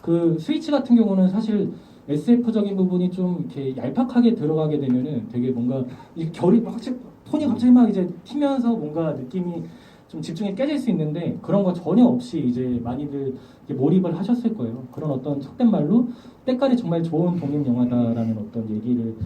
그 스위치 같은 경우는 사실 SF적인 부분이 좀 이렇게 얄팍하게 들어가게 되면은 되게 뭔가 이 결이 확실히 톤이 갑자기 막 이제 튀면서 뭔가 느낌이 좀 집중이 깨질 수 있는데 그런 거 전혀 없이 이제 많이들 몰입을 하셨을 거예요. 그런 어떤 속된 말로 때깔이 정말 좋은 독립 영화다라는 어떤 얘기를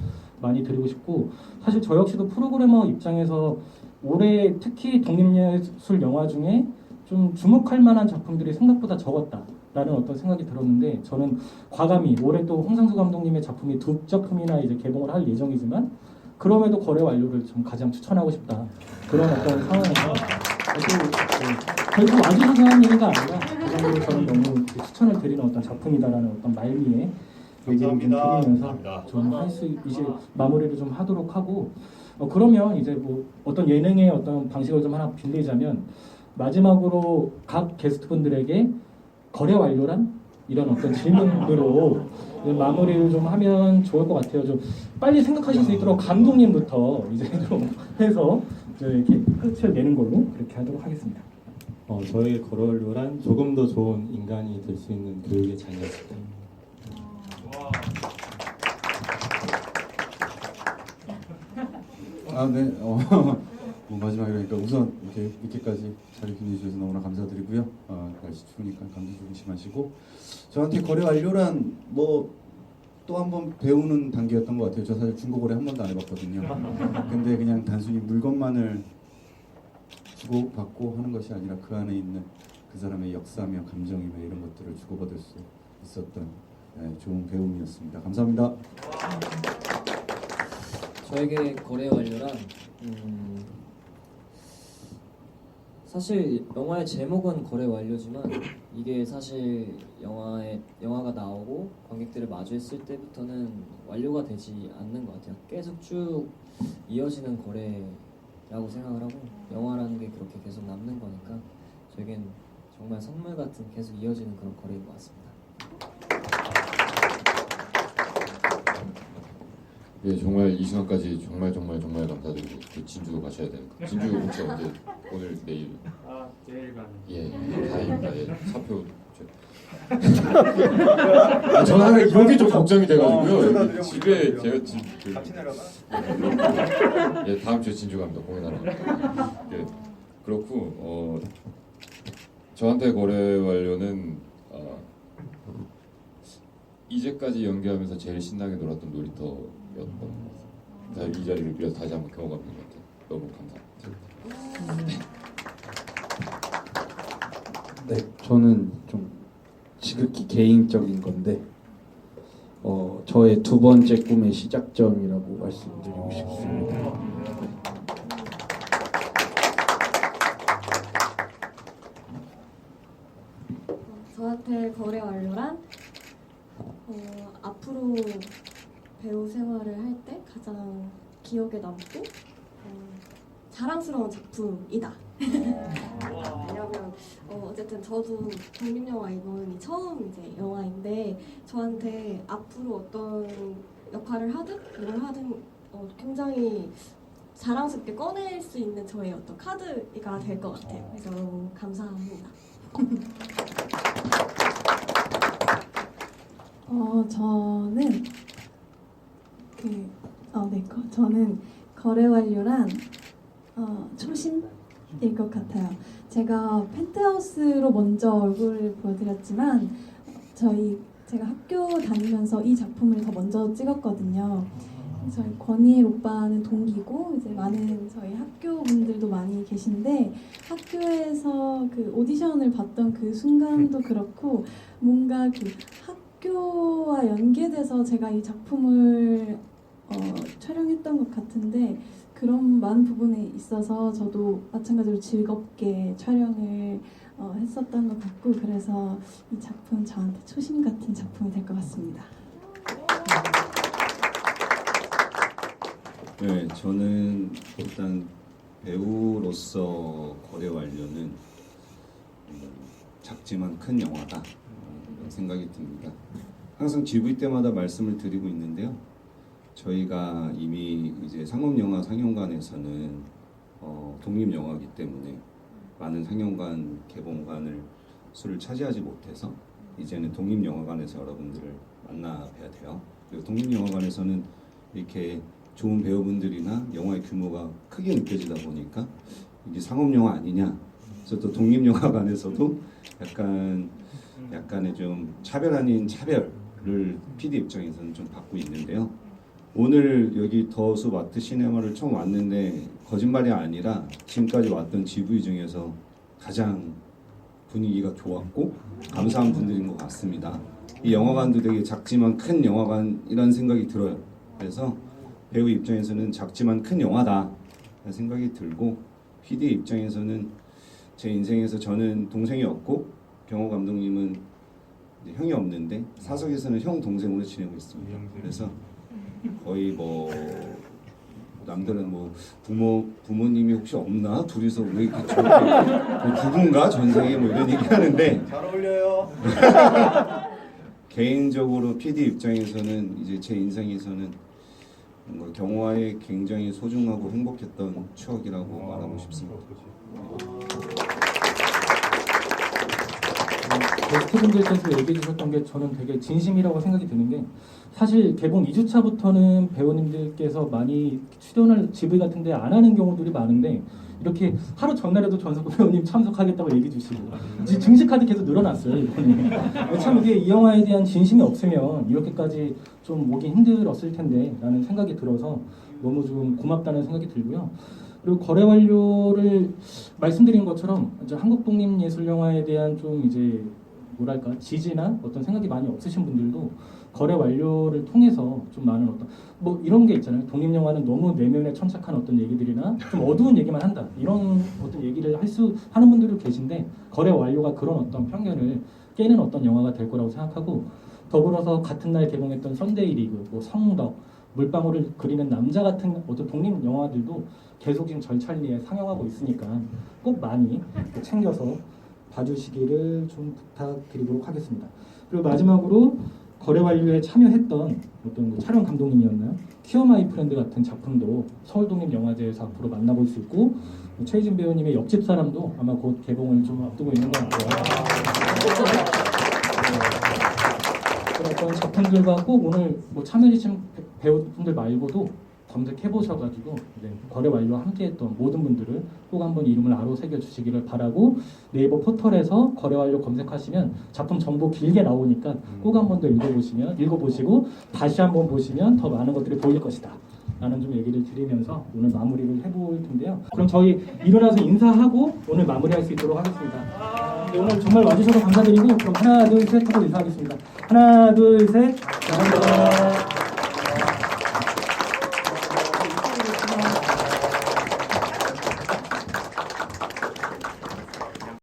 많이 드리고 싶고 사실 저 역시도 프로그래머 입장에서 올해 특히 독립예술 영화 중에 좀 주목할 만한 작품들이 생각보다 적었다라는 어떤 생각이 들었는데 저는 과감히 올해 또 홍상수 감독님의 작품이 2작품이나 이제 개봉을 할 예정이지만 그럼에도 거래 완료를 좀 가장 추천하고 싶다 그런 어떤 상황에서 결국 아주 사소한 얘기가 아니라 그 정도로 저는 너무 추천을 드리는 어떤 작품이다라는 어떤 말미에 얘기를 좀 드리면서 좀 할 수 이제 마무리를 좀 하도록 하고 그러면 이제 뭐 어떤 예능의 어떤 방식을 좀 하나 빌리자면 마지막으로 각 게스트분들에게 거래 완료란 이런 어떤 질문으로 마무리를 좀 하면 좋을 것 같아요. 좀 빨리 생각하실 수 있도록 감독님부터 이제 좀 해서 이렇게 끝을 내는 걸로 그렇게 하도록 하겠습니다. 저에게 거래 완료란 조금 더 좋은 인간이 될 수 있는 교육의 장이었습니다. 네. 마지막이니까 우선 이렇게 늦게까지 자리 빛내 주셔서 너무나 감사드리고요. 날씨 추우니까 감기 조심하시고 저한테 거래 완료란 뭐 또 한 번 배우는 단계였던 것 같아요. 저 사실 중고 거래 한 번도 안 해봤거든요. 근데 그냥 단순히 물건만을 주고 받고 하는 것이 아니라 그 안에 있는 그 사람의 역사며 감정이며 이런 것들을 주고받을 수 있었던 좋은 배움이었습니다. 감사합니다. 저에게 거래 완료란 사실 영화의 제목은 거래 완료지만 이게 사실 영화가 나오고 관객들을 마주했을 때부터는 완료가 되지 않는 것 같아요. 계속 쭉 이어지는 거래라고 생각을 하고 영화라는 게 그렇게 계속 남는 거니까 저에겐 정말 선물 같은 계속 이어지는 그런 거래인 것 같습니다. 예, 정말 이 순간까지 정말 감사드리고 그 진주도 가셔야 되니까 진주 혹시 언제 오늘 내일? 내일 가는. 예, 다행입니다. 예, 사표. 저는 항상 이런 게 좀 걱정이 돼가지고요. 집에 제가 같이 내려가. 예, 다음 주에 진주 갑니다. 공연하러. 예, 그렇고 저한테 거래 완료는 이제까지 연기하면서 제일 신나게 놀았던 놀이터였던 것 같습니다. 이 자리를 빌어서 다시 한번 경호 감독님한테 너무 감사합니다. 네, 저는 좀 지극히 개인적인 건데 저의 두 번째 꿈의 시작점이라고 말씀드리고 싶습니다. 저한테 거래 완료란 앞으로 배우 생활을 할 때 가장 기억에 남고 자랑스러운 작품이다. 왜냐면 어쨌든 저도 독립영화 이번이 처음 이제 영화인데 저한테 앞으로 어떤 역할을 하든 뭘 하든 굉장히 자랑스럽게 꺼낼 수 있는 저의 어떤 카드가 될 것 같아요. 그래서 너무 감사합니다. 저는 거래 완료란 초심일 것 같아요. 제가 펜트하우스로 먼저 얼굴을 보여드렸지만 제가 학교 다니면서 이 작품을 더 먼저 찍었거든요. 저희 권희일 오빠는 동기고 이제 많은 저희 학교 분들도 많이 계신데 학교에서 그 오디션을 봤던 그 순간도 그렇고 뭔가 그 학교와 연계돼서 제가 이 작품을 촬영했던 것 같은데 그런 많은 부분에 있어서 저도 마찬가지로 즐겁게 촬영을 했었던 것 같고 그래서 이 작품 저한테 초심 같은 작품이 될 것 같습니다. 네, 저는 일단 배우로서 거래 완료는 작지만 큰 영화다 이런 생각이 듭니다. 항상 GV 때마다 말씀을 드리고 있는데요. 저희가 이미 이제 상업영화 상영관에서는 독립영화이기 때문에 많은 상영관 개봉관을 수를 차지하지 못해서 이제는 독립영화관에서 여러분들을 만나 뵈야 돼요. 그리고 독립영화관에서는 이렇게 좋은 배우분들이나 영화의 규모가 크게 느껴지다 보니까 이게 상업영화 아니냐. 그래서 또 독립영화관에서도 약간의 좀 차별 아닌 차별을 PD 입장에서는 좀 받고 있는데요. 오늘 여기 더수 마트 시네마를 처음 왔는데 거짓말이 아니라 지금까지 왔던 GV 중에서 가장 분위기가 좋았고 감사한 분들인 것 같습니다. 이 영화관도 되게 작지만 큰 영화관이라는 생각이 들어요. 그래서 배우 입장에서는 작지만 큰 영화다 생각이 들고 PD 입장에서는 제 인생에서 저는 동생이 없고 경호 감독님은 이제 형이 없는데 사석에서는 형 동생으로 지내고 있습니다. 그래서 거의 뭐 남들은 뭐 부모님이 혹시 없나 둘이서 왜 이렇게 뭐 부부인가 전생에 뭐 이런 얘기하는데 잘 어울려요. 개인적으로 PD 입장에서는 이제 제 인생에서는 뭔가 경호와의 굉장히 소중하고 행복했던 추억이라고 말하고 싶습니다. 게스트분들께서 얘기해 주셨던 게 저는 되게 진심이라고 생각이 드는 게 사실 개봉 2주차부터는 배우님들께서 많이 출연을 지브이 같은 데 안 하는 경우들이 많은데 이렇게 하루 전날에도 전석구 배우님 참석하겠다고 얘기 주시고 증시 카드 계속 늘어났어요 이번에. 참 이게 이 영화에 대한 진심이 없으면 이렇게까지 좀 오기 힘들었을 텐데 라는 생각이 들어서 너무 좀 고맙다는 생각이 들고요. 그리고 거래 완료를 말씀드린 것처럼 이제 한국 독립예술영화에 대한 좀 이제 뭐랄까 지지나 어떤 생각이 많이 없으신 분들도 거래 완료를 통해서 좀 많은 어떤 뭐 이런 게 있잖아요. 독립영화는 너무 내면에 천착한 어떤 얘기들이나 좀 어두운 얘기만 한다 이런 어떤 얘기를 하는 분들도 계신데 거래 완료가 그런 어떤 편견을 깨는 어떤 영화가 될 거라고 생각하고 더불어서 같은 날 개봉했던 선데이 리그, 뭐 성덕, 물방울을 그리는 남자 같은 어떤 독립 영화들도 계속 지금 절찬리에 상영하고 있으니까 꼭 많이 챙겨서 봐주시기를 좀 부탁드리도록 하겠습니다. 그리고 마지막으로 거래 완료에 참여했던 어떤 촬영 감독님이었나요? 퀴어 마이 프렌드 같은 작품도 서울독립영화제에서 앞으로 만나볼 수 있고 최희진 배우님의 옆집 사람도 아마 곧 개봉을 좀 앞두고 있는 것 같고요. 그런 어떤 작품들과 꼭 오늘 뭐 참여해주신 배우분들 말고도 검색해보셔가지고 거래 완료와 함께했던 모든 분들을 꼭 한번 이름을 아로 새겨주시기를 바라고 네이버 포털에서 거래 완료 검색하시면 작품 정보 길게 나오니까 꼭 한번 더 읽어보시고 다시 한번 보시면 더 많은 것들이 보일 것이다 라는 좀 얘기를 드리면서 오늘 마무리를 해볼 텐데요. 그럼 저희 일어나서 인사하고 오늘 마무리할 수 있도록 하겠습니다. 네, 오늘 정말 와주셔서 감사드리고 그럼 하나 둘 셋 하고 인사하겠습니다. 하나 둘 셋 감사합니다.